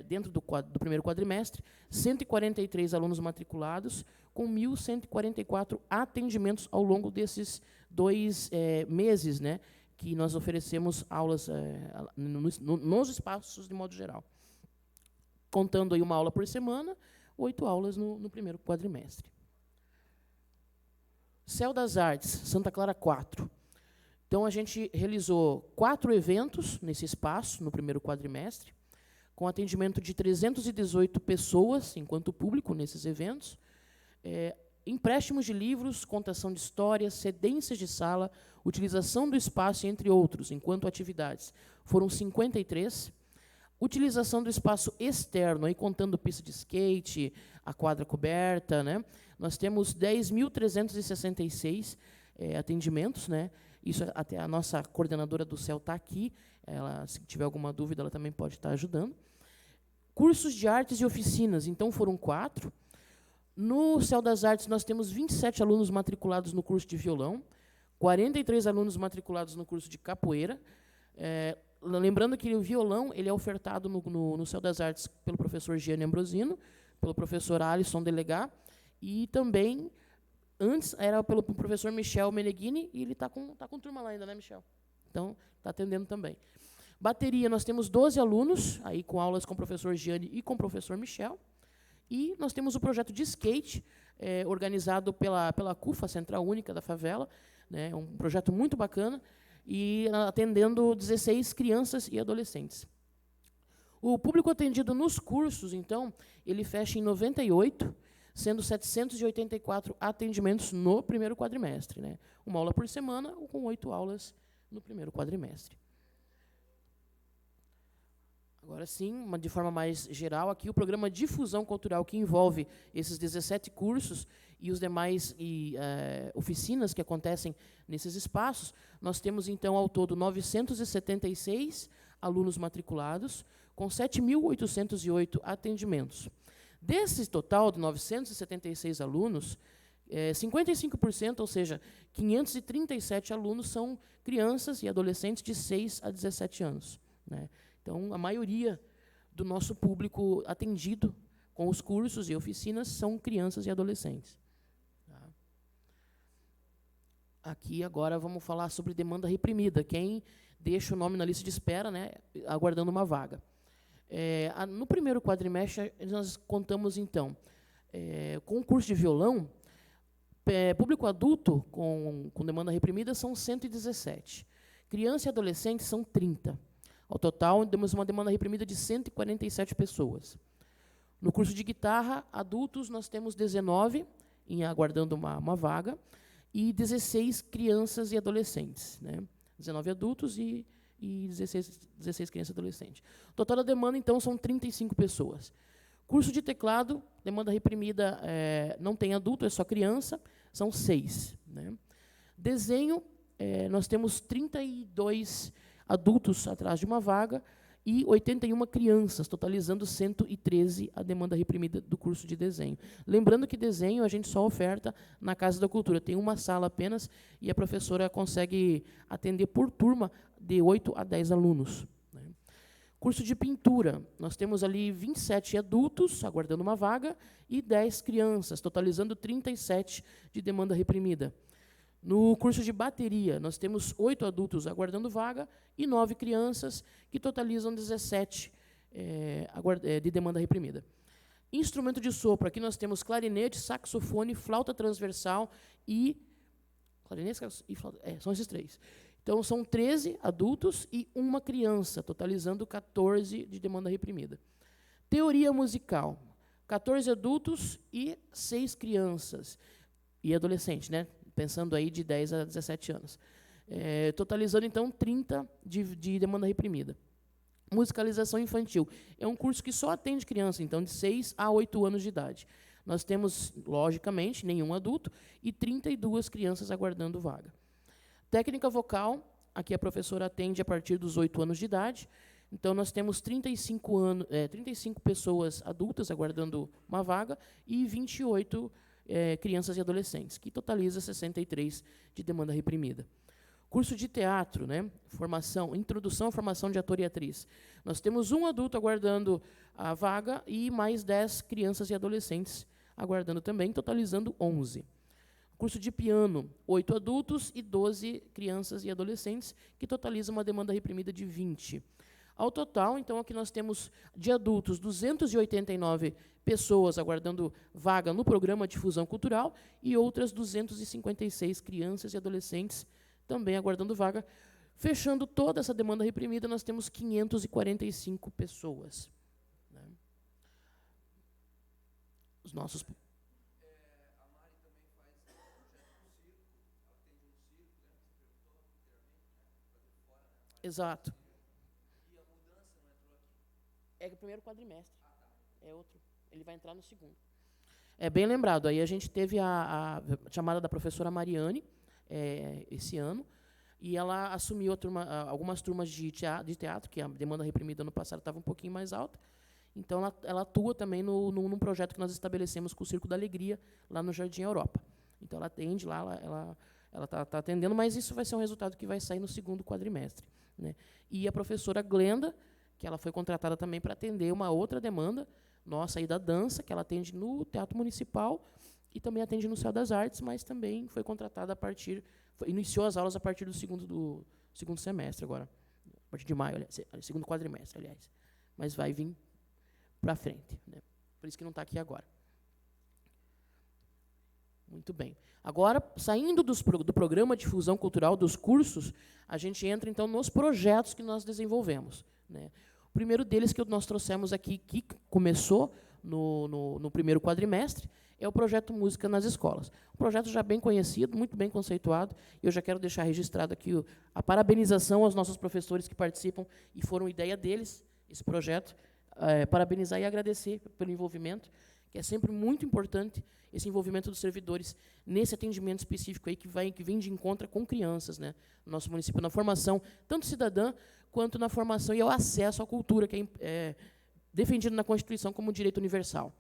dentro do primeiro quadrimestre, 143 alunos matriculados, com 1.144 atendimentos ao longo desses 2 meses, né, que nós oferecemos aulas nos espaços de modo geral. Contando aí uma aula por semana, 8 aulas no primeiro quadrimestre. Céu das Artes, Santa Clara 4. Então, a gente realizou 4 eventos nesse espaço, no primeiro quadrimestre, com atendimento de 318 pessoas, enquanto público, nesses eventos, empréstimos de livros, contação de histórias, cedências de sala, utilização do espaço, entre outros, enquanto atividades. Foram 53. Utilização do espaço externo, aí contando pista de skate, a quadra coberta, né? Nós temos 10.366 atendimentos, né? Isso, até a nossa coordenadora do CEL está aqui, ela, se tiver alguma dúvida, ela também pode estar ajudando. Cursos de artes e oficinas, então foram 4. No CEL das Artes, nós temos 27 alunos matriculados no curso de violão, 43 alunos matriculados no curso de capoeira. Lembrando que o violão ele é ofertado no CEL das Artes pelo professor Gianni Ambrosino, pelo professor Alisson Delegá, e também, antes, era pelo professor Michel Meneghini, e ele está com turma lá ainda, né, Michel? Então, está atendendo também. Bateria, nós temos 12 alunos, aí com aulas com o professor Gianni e com o professor Michel. E nós temos o projeto de skate, organizado pela CUFA, Central Única da Favela, né, um projeto muito bacana, e atendendo 16 crianças e adolescentes. O público atendido nos cursos, então, ele fecha em 98, sendo 784 atendimentos no primeiro quadrimestre, né? Uma aula por semana, ou com 8 aulas no primeiro quadrimestre. Agora sim, de forma mais geral, aqui o programa Difusão Cultural, que envolve esses 17 cursos e os demais oficinas que acontecem nesses espaços. Nós temos, então, ao todo, 976 alunos matriculados, com 7.808 atendimentos. Desse total de 976 alunos, 55%, ou seja, 537 alunos, são crianças e adolescentes de 6 a 17 anos. Né? Então, a maioria do nosso público atendido com os cursos e oficinas são crianças e adolescentes. Tá? Aqui, agora, vamos falar sobre demanda reprimida. Quem deixa o nome na lista de espera, né, aguardando uma vaga. No primeiro quadrimestre, nós contamos, então, com o curso de violão, público adulto com demanda reprimida são 117. Criança e adolescente são 30. Ao total, temos uma demanda reprimida de 147 pessoas. No curso de guitarra, adultos, nós temos 19, aguardando uma vaga, e 16 crianças e adolescentes. Né? 19 adultos e 16 crianças e adolescentes. O total da demanda, então, são 35 pessoas. Curso de teclado, demanda reprimida, não tem adulto, é só criança, são 6. Né? Desenho, nós temos 32 adultos atrás de uma vaga e 81 crianças, totalizando 113 a demanda reprimida do curso de desenho. Lembrando que desenho a gente só oferta na Casa da Cultura. Tem uma sala apenas e a professora consegue atender por turma de 8 a 10 alunos. Né? Curso de pintura, nós temos ali 27 adultos aguardando uma vaga e 10 crianças, totalizando 37 de demanda reprimida. No curso de bateria, nós temos 8 adultos aguardando vaga e 9 crianças, que totalizam 17 de demanda reprimida. Instrumento de sopro, aqui nós temos clarinete, saxofone, flauta transversal e... Clarinete e flauta, são esses 3. Então, são 13 adultos e 1 criança, totalizando 14 de demanda reprimida. Teoria musical, 14 adultos e 6 crianças e adolescentes, né? Pensando aí de 10 a 17 anos. Totalizando, então, 30 de demanda reprimida. Musicalização infantil. É um curso que só atende criança, então, de 6 a 8 anos de idade. Nós temos, logicamente, nenhum adulto e 32 crianças aguardando vaga. Técnica vocal, aqui a professora atende a partir dos 8 anos de idade. Então, nós temos 35 pessoas adultas aguardando uma vaga e 28 crianças e adolescentes, que totaliza 63 de demanda reprimida. Curso de teatro, né? Formação, introdução à formação de ator e atriz. Nós temos um adulto aguardando a vaga e mais 10 crianças e adolescentes aguardando também, totalizando 11. Curso de piano, 8 adultos e 12 crianças e adolescentes, que totaliza uma demanda reprimida de 20. Ao total, então, aqui nós temos de adultos 289 pessoas aguardando vaga no programa de difusão cultural e outras 256 crianças e adolescentes também aguardando vaga. Fechando toda essa demanda reprimida, nós temos 545 pessoas. Né? Os nossos... Exato. É o primeiro quadrimestre. É outro. Ele vai entrar no segundo. É bem lembrado. Aí a gente teve a chamada da professora Mariane esse ano, e ela assumiu algumas turmas de teatro, que a demanda reprimida no passado estava um pouquinho mais alta. Então, ela atua também num projeto que nós estabelecemos com o Circo da Alegria, lá no Jardim Europa. Então, ela atende lá, ela está atendendo, mas isso vai ser um resultado que vai sair no segundo quadrimestre. Né? E a professora Glenda, que ela foi contratada também para atender uma outra demanda nossa aí da dança, que ela atende no Teatro Municipal e também atende no Céu das Artes, mas também foi contratada iniciou as aulas a partir do segundo semestre agora, a partir de maio, segundo quadrimestre, aliás. Mas vai vir para frente, né? Por isso que não está aqui agora. Muito bem. Agora, saindo do programa de difusão cultural, dos cursos, a gente entra, então, nos projetos que nós desenvolvemos. Né? O primeiro deles que nós trouxemos aqui, que começou no primeiro quadrimestre, é o projeto Música nas Escolas. Um projeto já bem conhecido, muito bem conceituado, e eu já quero deixar registrado aqui a parabenização aos nossos professores que participam, e foram ideia deles, esse projeto, parabenizar e agradecer pelo envolvimento, que é sempre muito importante esse envolvimento dos servidores nesse atendimento específico aí que vem de encontro com crianças, né, no nosso município, na formação tanto cidadã quanto na formação e ao acesso à cultura, que é defendido na Constituição como direito universal.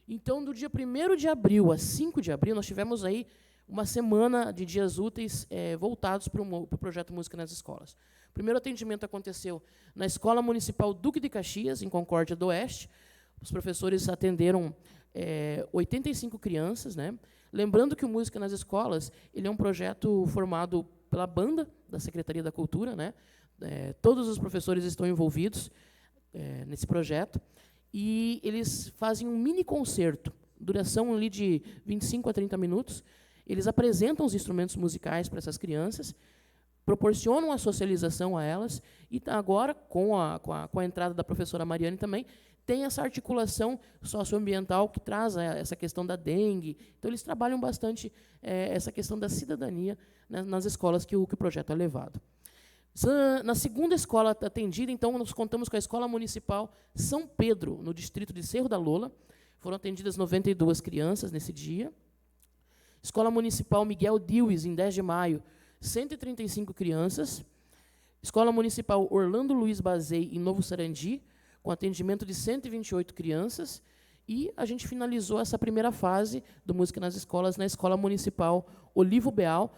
Então, do dia 1º de abril a 5 de abril, nós tivemos aí uma semana de dias úteis voltados para o projeto Música nas Escolas. O primeiro atendimento aconteceu na Escola Municipal Duque de Caxias, em Concórdia do Oeste. Os professores atenderam 85 crianças. Né? Lembrando que o Música nas Escolas ele é um projeto formado pela banda da Secretaria da Cultura. Né? Todos os professores estão envolvidos nesse projeto. E eles fazem um mini concerto, duração ali de 25 a 30 minutos. Eles apresentam os instrumentos musicais para essas crianças, proporcionam a socialização a elas, e agora, com a entrada da professora Mariane também, tem essa articulação socioambiental que traz essa questão da dengue. Então, eles trabalham bastante essa questão da cidadania, né, nas escolas que o projeto é levado. Na segunda escola atendida, então, nós contamos com a Escola Municipal São Pedro, no distrito de Cerro da Lola. Foram atendidas 92 crianças nesse dia. Escola Municipal Miguel Diues, em 10 de maio, 135 crianças. Escola Municipal Orlando Luiz Bazei, em Novo Sarandi, com atendimento de 128 crianças. E a gente finalizou essa primeira fase do Música nas Escolas na Escola Municipal Olivo Beal,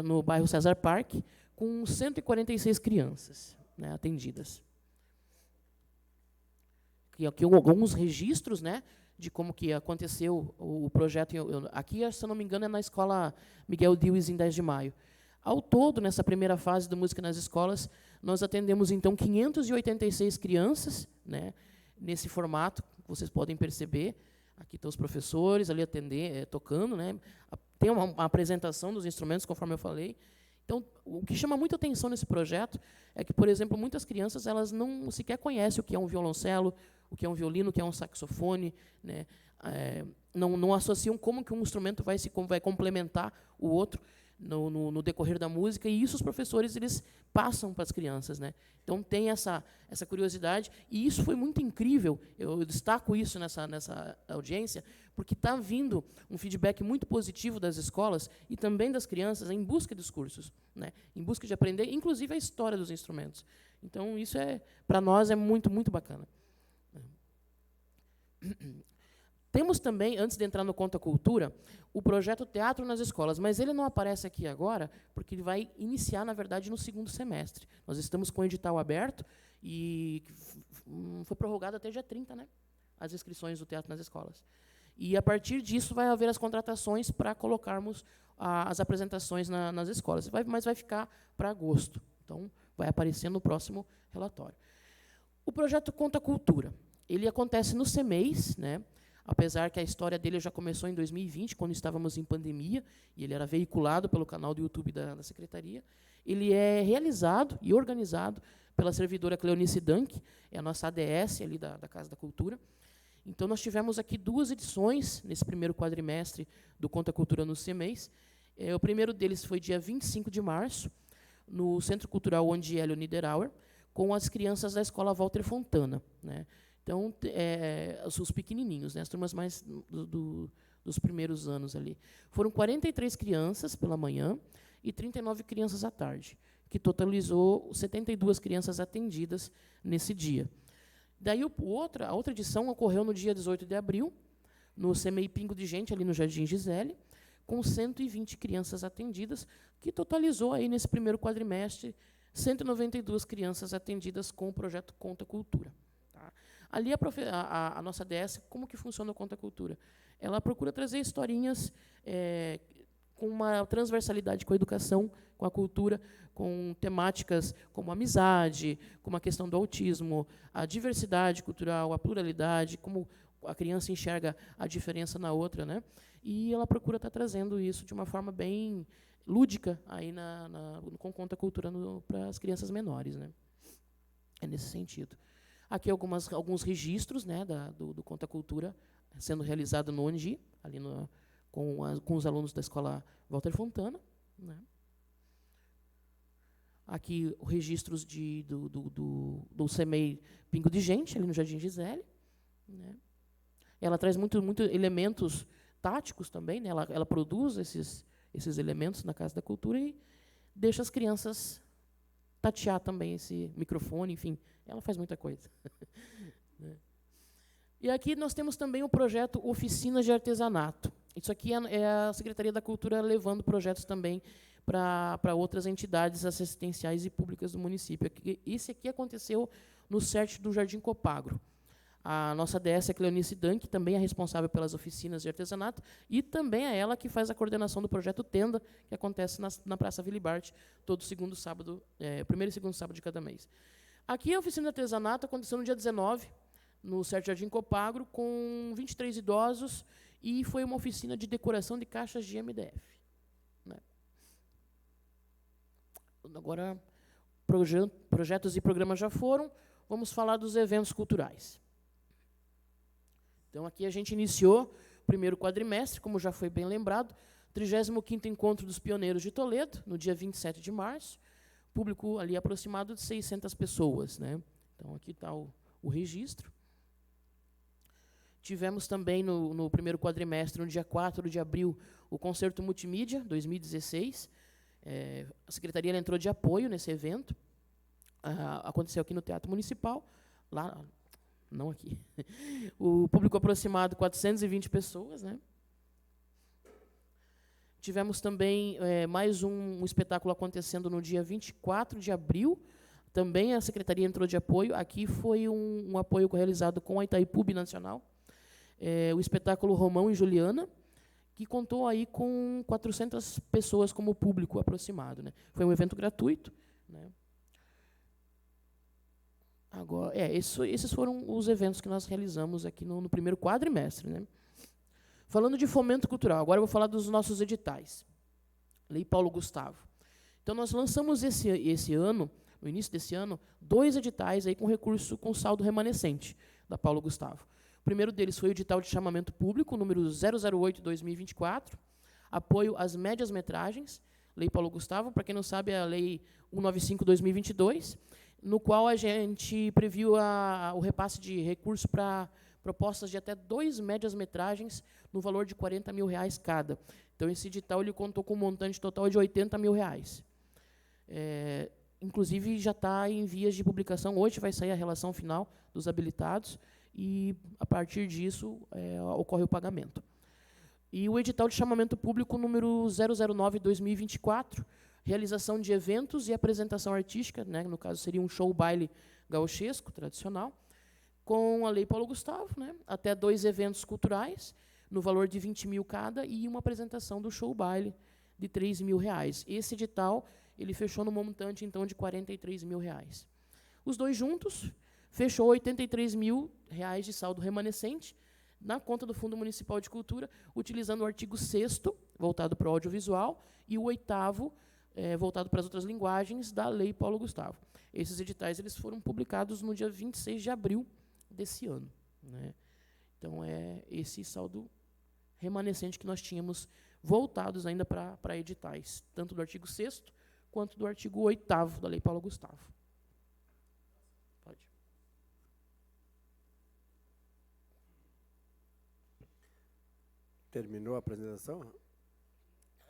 no bairro César Parque, com 146 crianças, né, atendidas. Aqui alguns registros, né, de como que aconteceu o projeto. Aqui, se eu não me engano, é na Escola Miguel Diues, em 10 de maio. Ao todo, nessa primeira fase do Música nas Escolas, nós atendemos, então, 586 crianças, né, nesse formato, que vocês podem perceber. Aqui estão os professores ali tocando. Né, tem uma apresentação dos instrumentos, conforme eu falei. Então, o que chama muita atenção nesse projeto é que, por exemplo, muitas crianças elas não sequer conhecem o que é um violoncelo, o que é um violino, o que é um saxofone, né? Não associam como que um instrumento vai complementar o outro. no decorrer da música, e isso os professores eles passam para as crianças, né? Então tem essa curiosidade, e isso foi muito incrível. Eu destaco isso nessa audiência, porque está vindo um feedback muito positivo das escolas e também das crianças em busca dos cursos, né? Em busca de aprender, inclusive a história dos instrumentos. Então isso para nós é muito, muito bacana. Temos também, antes de entrar no Conta Cultura, o projeto Teatro nas Escolas, mas ele não aparece aqui agora, porque ele vai iniciar, na verdade, no segundo semestre. Nós estamos com o edital aberto e foi prorrogado até dia 30, né? As inscrições do Teatro nas Escolas. E, a partir disso, vai haver as contratações para colocarmos as apresentações nas escolas. Mas vai ficar para agosto. Então, vai aparecer no próximo relatório. O projeto Conta Cultura. Ele acontece no CEMEIS, né? Apesar que a história dele já começou em 2020, quando estávamos em pandemia, e ele era veiculado pelo canal do YouTube da Secretaria. Ele é realizado e organizado pela servidora Cleonice Danck, é a nossa ADS ali da Casa da Cultura. Então, nós tivemos aqui 2 edições nesse primeiro quadrimestre do Conta Cultura no CEMEIS. O primeiro deles foi dia 25 de março, no Centro Cultural Ondielio Niederauer, com as crianças da Escola Walter Fontana, né? Então, os pequenininhos, né, as turmas mais dos primeiros anos ali. Foram 43 crianças pela manhã e 39 crianças à tarde, que totalizou 72 crianças atendidas nesse dia. Daí, a outra edição ocorreu no dia 18 de abril, no CEMEI Pingo de Gente, ali no Jardim Gisele, com 120 crianças atendidas, que totalizou, aí, nesse primeiro quadrimestre, 192 crianças atendidas com o projeto Conta Cultura. Ali, a nossa DS, como que funciona o Conta Cultura? Ela procura trazer historinhas com uma transversalidade com a educação, com a cultura, com temáticas como a amizade, como a questão do autismo, a diversidade cultural, a pluralidade, como a criança enxerga a diferença na outra, né? E ela procura estar trazendo isso de uma forma bem lúdica aí com Conta Cultura para as crianças menores, né? É nesse sentido. Aqui alguns registros, né, do Conta Cultura sendo realizado no ONDI, ali com os alunos da Escola Walter Fontana, né. Aqui os registros do CEMEI Pingo de Gente, ali no Jardim Gisele, né. Ela traz muito elementos táticos também, né. Ela produz esses elementos na Casa da Cultura e deixa as crianças tatear também esse microfone, enfim. Ela faz muita coisa. E aqui nós temos também o projeto Oficinas de Artesanato. Isso aqui é a Secretaria da Cultura levando projetos também para outras entidades assistenciais e públicas do município. Esse aqui aconteceu no CERT do Jardim Copagro. A nossa DS é Cleonice Danck, também é responsável pelas oficinas de artesanato, e também é ela que faz a coordenação do projeto Tenda, que acontece na Praça Vilibart, todo primeiro e segundo sábado de cada mês. Aqui a oficina de artesanato aconteceu no dia 19, no CERT Jardim Copagro, com 23 idosos, e foi uma oficina de decoração de caixas de MDF. Né? Agora, projetos e programas já foram, vamos falar dos eventos culturais. Então, aqui a gente iniciou o primeiro quadrimestre, como já foi bem lembrado, 35º Encontro dos Pioneiros de Toledo, no dia 27 de março, público ali aproximado de 600 pessoas, né? Então, aqui está o registro. Tivemos também, no primeiro quadrimestre, no dia 4 de abril, o Concerto Multimídia, 2016. A Secretaria entrou de apoio nesse evento. Aconteceu aqui no Teatro Municipal, lá... Não aqui. O público aproximado, 420 pessoas, né? Tivemos também mais um espetáculo acontecendo no dia 24 de abril. Também a Secretaria entrou de apoio. Aqui foi um apoio realizado com a Itaipu Nacional. O espetáculo Romão e Juliana, que contou aí com 400 pessoas como público aproximado, né? Foi um evento gratuito, né? Agora, esses foram os eventos que nós realizamos aqui no primeiro quadrimestre, né? Falando de fomento cultural, agora eu vou falar dos nossos editais. Lei Paulo Gustavo. Então, nós lançamos esse ano, no início desse ano, 2 editais aí com recurso com saldo remanescente, da Paulo Gustavo. O primeiro deles foi o edital de chamamento público, número 008-2024, apoio às médias-metragens, Lei Paulo Gustavo, para quem não sabe, é a Lei 195/2022, no qual a gente previu o repasse de recursos para propostas de até 2 médias-metragens no valor de R$40 mil cada. Então, esse edital ele contou com um montante total de R$80 mil. Inclusive, já está em vias de publicação. Hoje vai sair a relação final dos habilitados e, a partir disso, ocorre o pagamento. E o edital de chamamento público número 009/2024, realização de eventos e apresentação artística, né, no caso seria um show-baile gauchesco, tradicional, com a Lei Paulo Gustavo, né, até 2 eventos culturais, no valor de R$20 mil cada, e uma apresentação do show-baile de R$3 mil. Esse edital ele fechou no montante, então, de R$43 mil. Os dois juntos, fechou R$83 mil de saldo remanescente na conta do Fundo Municipal de Cultura, utilizando o artigo 6º, voltado para o audiovisual, e o 8º, voltado para as outras linguagens, da Lei Paulo Gustavo. Esses editais eles foram publicados no dia 26 de abril desse ano, né? Então, é esse saldo remanescente que nós tínhamos voltados ainda para editais, tanto do artigo 6º quanto do artigo 8º da Lei Paulo Gustavo. Pode. Terminou a apresentação? Ela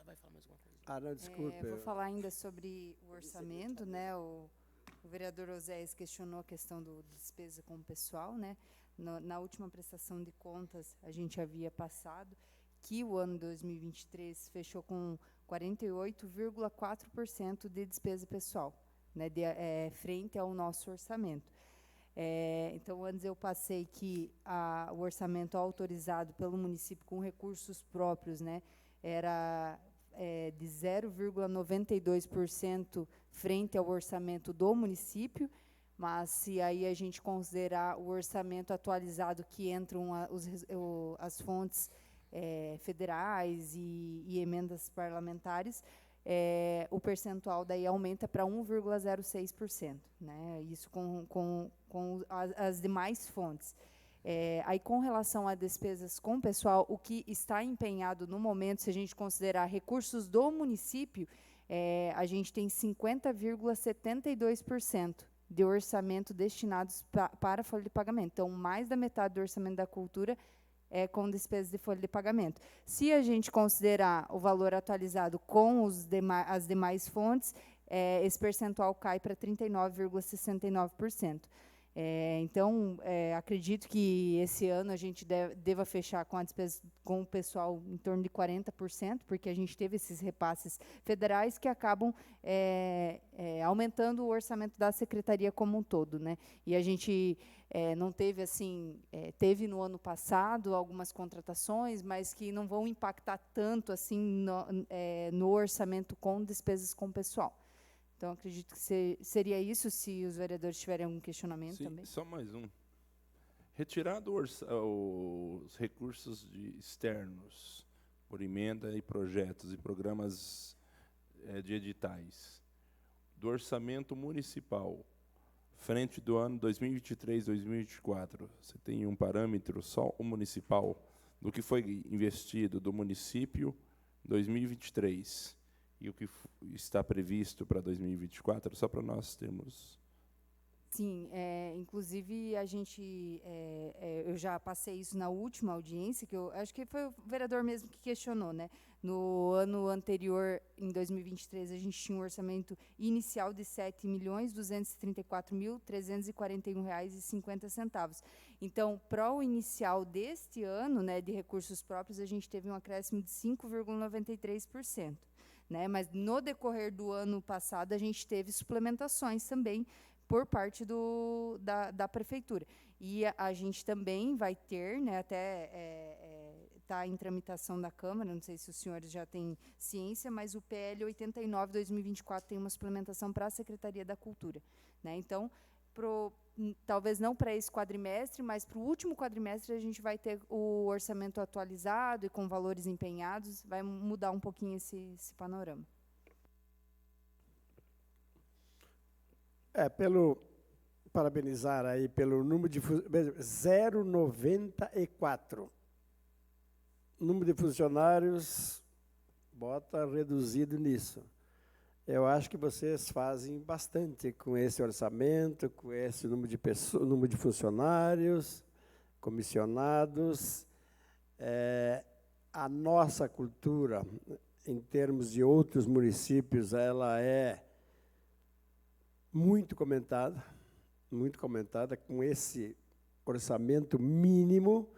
vai falar mais uma coisa. Ah, não, desculpe. Vou falar ainda sobre o orçamento, né? O vereador Oséias questionou a questão do despesa com o pessoal, né? Na última prestação de contas, a gente havia passado que o ano 2023 fechou com 48,4% de despesa pessoal, né, frente ao nosso orçamento. Então, antes eu passei que o orçamento autorizado pelo município com recursos próprios, né, era de 0,92% frente ao orçamento do município, mas se aí a gente considerar o orçamento atualizado, que entram as fontes federais e emendas parlamentares, o percentual daí aumenta para 1,06%, né? Isso com as demais fontes. Aí, com relação a despesas com pessoal, o que está empenhado no momento, se a gente considerar recursos do município, a gente tem 50,72% de orçamento destinados para folha de pagamento. Então, mais da metade do orçamento da cultura com despesas de folha de pagamento. Se a gente considerar o valor atualizado com as demais fontes, esse percentual cai para 39,69%. Então, acredito que esse ano a gente deva fechar com a despesa com o pessoal em torno de 40%, porque a gente teve esses repasses federais que acabam aumentando o orçamento da secretaria como um todo, né? E a gente não teve, assim, teve no ano passado algumas contratações, mas que não vão impactar tanto assim no orçamento com despesas com o pessoal. Então, acredito que seria isso, se os vereadores tiverem algum questionamento. Sim, também. Só mais um. Retirado os recursos externos por emenda e projetos e programas de editais do orçamento municipal, frente do ano 2023, 2024, você tem um parâmetro só o municipal do que foi investido do município em 2023 e o que está previsto para 2024, só para nós termos... Sim, inclusive a gente, eu já passei isso na última audiência, que eu acho que foi o vereador mesmo que questionou, né? No ano anterior, em 2023, a gente tinha um orçamento inicial de R$ 7.234.341,50. Então, para o inicial deste ano, né, de recursos próprios, a gente teve um acréscimo de 5,93%. Né? Mas, no decorrer do ano passado, a gente teve suplementações também por parte da prefeitura. E a gente também vai ter, né, até está em tramitação da Câmara, não sei se os senhores já têm ciência, mas o PL 89/2024 tem uma suplementação para a Secretaria da Cultura. Né? Então, talvez não para esse quadrimestre, mas para o último quadrimestre a gente vai ter o orçamento atualizado e com valores empenhados, vai mudar um pouquinho esse panorama. Parabenizar aí pelo número de 0,94. Número de funcionários, bota reduzido nisso. Eu acho que vocês fazem bastante com esse orçamento, com esse número de pessoas, número de funcionários, comissionados. A nossa cultura, em termos de outros municípios, ela é muito comentada, com esse orçamento mínimo.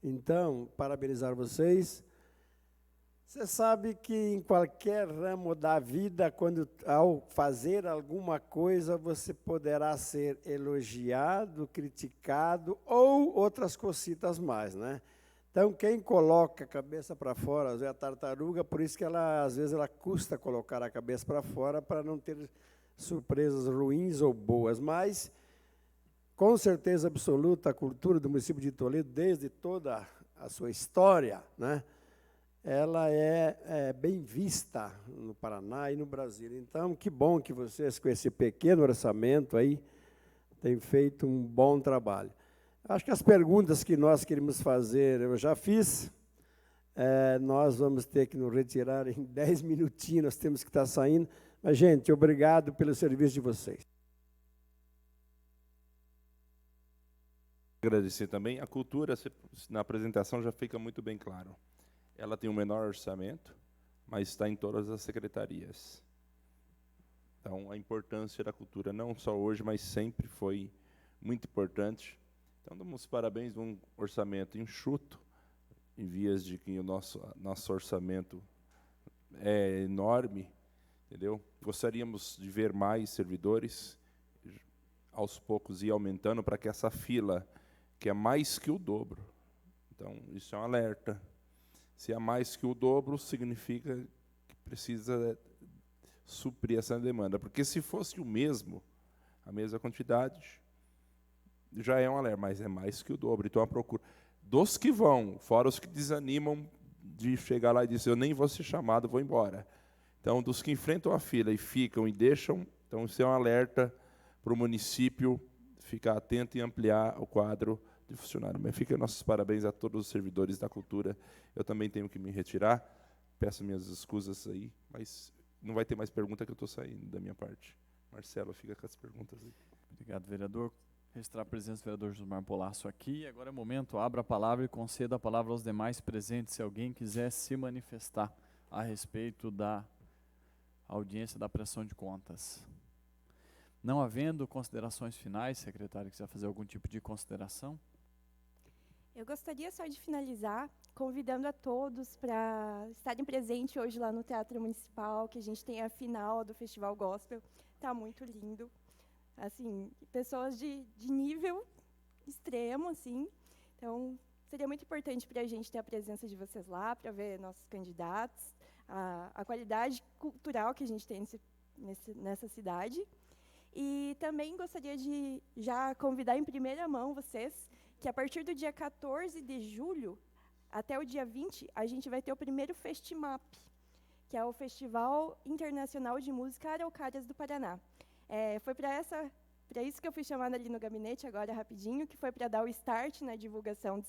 Então, parabenizar vocês. Você sabe que em qualquer ramo da vida, ao fazer alguma coisa, você poderá ser elogiado, criticado ou outras cositas mais, né? Então, quem coloca a cabeça para fora, às vezes a tartaruga, por isso que às vezes ela custa colocar a cabeça para fora para não ter surpresas ruins ou boas, mas com certeza absoluta a cultura do município de Toledo, desde toda a sua história, né? Ela é bem vista no Paraná e no Brasil. Então, que bom que vocês, com esse pequeno orçamento aí, têm feito um bom trabalho. Acho que as perguntas que nós queríamos fazer, eu já fiz. Nós vamos ter que nos retirar em 10 minutinhos, nós temos que estar saindo. Mas, gente, obrigado pelo serviço de vocês. Agradecer também. A cultura, na apresentação, já fica muito bem claro. Ela tem um menor orçamento, mas está em todas as secretarias. Então, a importância da cultura, não só hoje, mas sempre foi muito importante. Então, damos parabéns, um orçamento enxuto, em vias de que o nosso orçamento é enorme, entendeu? Gostaríamos de ver mais servidores, aos poucos ir aumentando, para que essa fila, que é mais que o dobro, então, isso é um alerta. Se é mais que o dobro, significa que precisa suprir essa demanda. Porque se fosse a mesma quantidade, já é um alerta, mas é mais que o dobro. Então, a procura dos que vão, fora os que desanimam de chegar lá e dizer, eu nem vou ser chamado, vou embora. Então, dos que enfrentam a fila e ficam e deixam, então isso é um alerta para o município ficar atento e ampliar o quadro de funcionário. Mas fiquem nossos parabéns a todos os servidores da cultura. Eu também tenho que me retirar, peço minhas escusas aí, mas não vai ter mais pergunta que eu estou saindo da minha parte. Marcelo, fica com as perguntas aí. Obrigado, vereador. Registrar a presença do vereador Josmar Polasso aqui. Agora é o momento, abra a palavra e conceda a palavra aos demais presentes, se alguém quiser se manifestar a respeito da audiência da prestação de contas. Não havendo considerações finais, secretário, quiser fazer algum tipo de consideração? Eu gostaria só de finalizar convidando a todos para estarem presentes hoje lá no Teatro Municipal, que a gente tem a final do Festival Gospel. Está muito lindo. Assim, pessoas de nível extremo, assim. Então, seria muito importante para a gente ter a presença de vocês lá, para ver nossos candidatos, a qualidade cultural que a gente tem nessa cidade. E também gostaria de já convidar em primeira mão vocês que a partir do dia 14 de julho até o dia 20, a gente vai ter o primeiro Festimap, que é o Festival Internacional de Música Araucárias do Paraná. Foi para isso que eu fui chamada ali no gabinete, agora rapidinho, que foi para dar o start na divulgação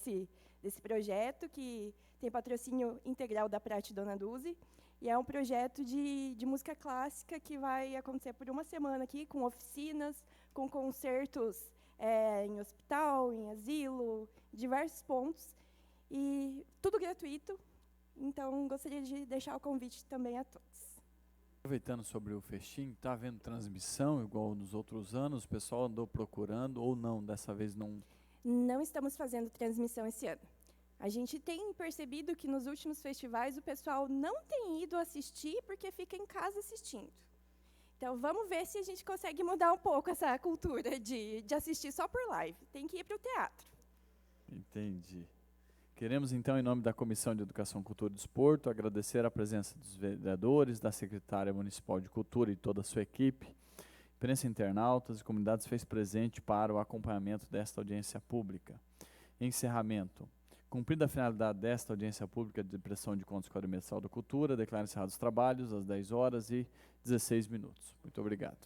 desse projeto, que tem patrocínio integral da Prate Dona Duzi, e é um projeto de música clássica que vai acontecer por uma semana aqui, com oficinas, com concertos em hospital, em asilo, diversos pontos, e tudo gratuito. Então, gostaria de deixar o convite também a todos. Aproveitando sobre o festim, está havendo transmissão igual nos outros anos? O pessoal andou procurando ou não? Dessa vez não? Não estamos fazendo transmissão esse ano. A gente tem percebido que nos últimos festivais o pessoal não tem ido assistir porque fica em casa assistindo. Então, vamos ver se a gente consegue mudar um pouco essa cultura de assistir só por live. Tem que ir para o teatro. Entendi. Queremos, então, em nome da Comissão de Educação, Cultura e Desporto, agradecer a presença dos vereadores, da Secretária Municipal de Cultura e toda a sua equipe, imprensa, internautas e comunidades fez presente para o acompanhamento desta audiência pública. Encerramento. Cumprida a finalidade desta audiência pública de prestação de contas com a Administração da Cultura, declaro encerrados os trabalhos às 10h16. Muito obrigado.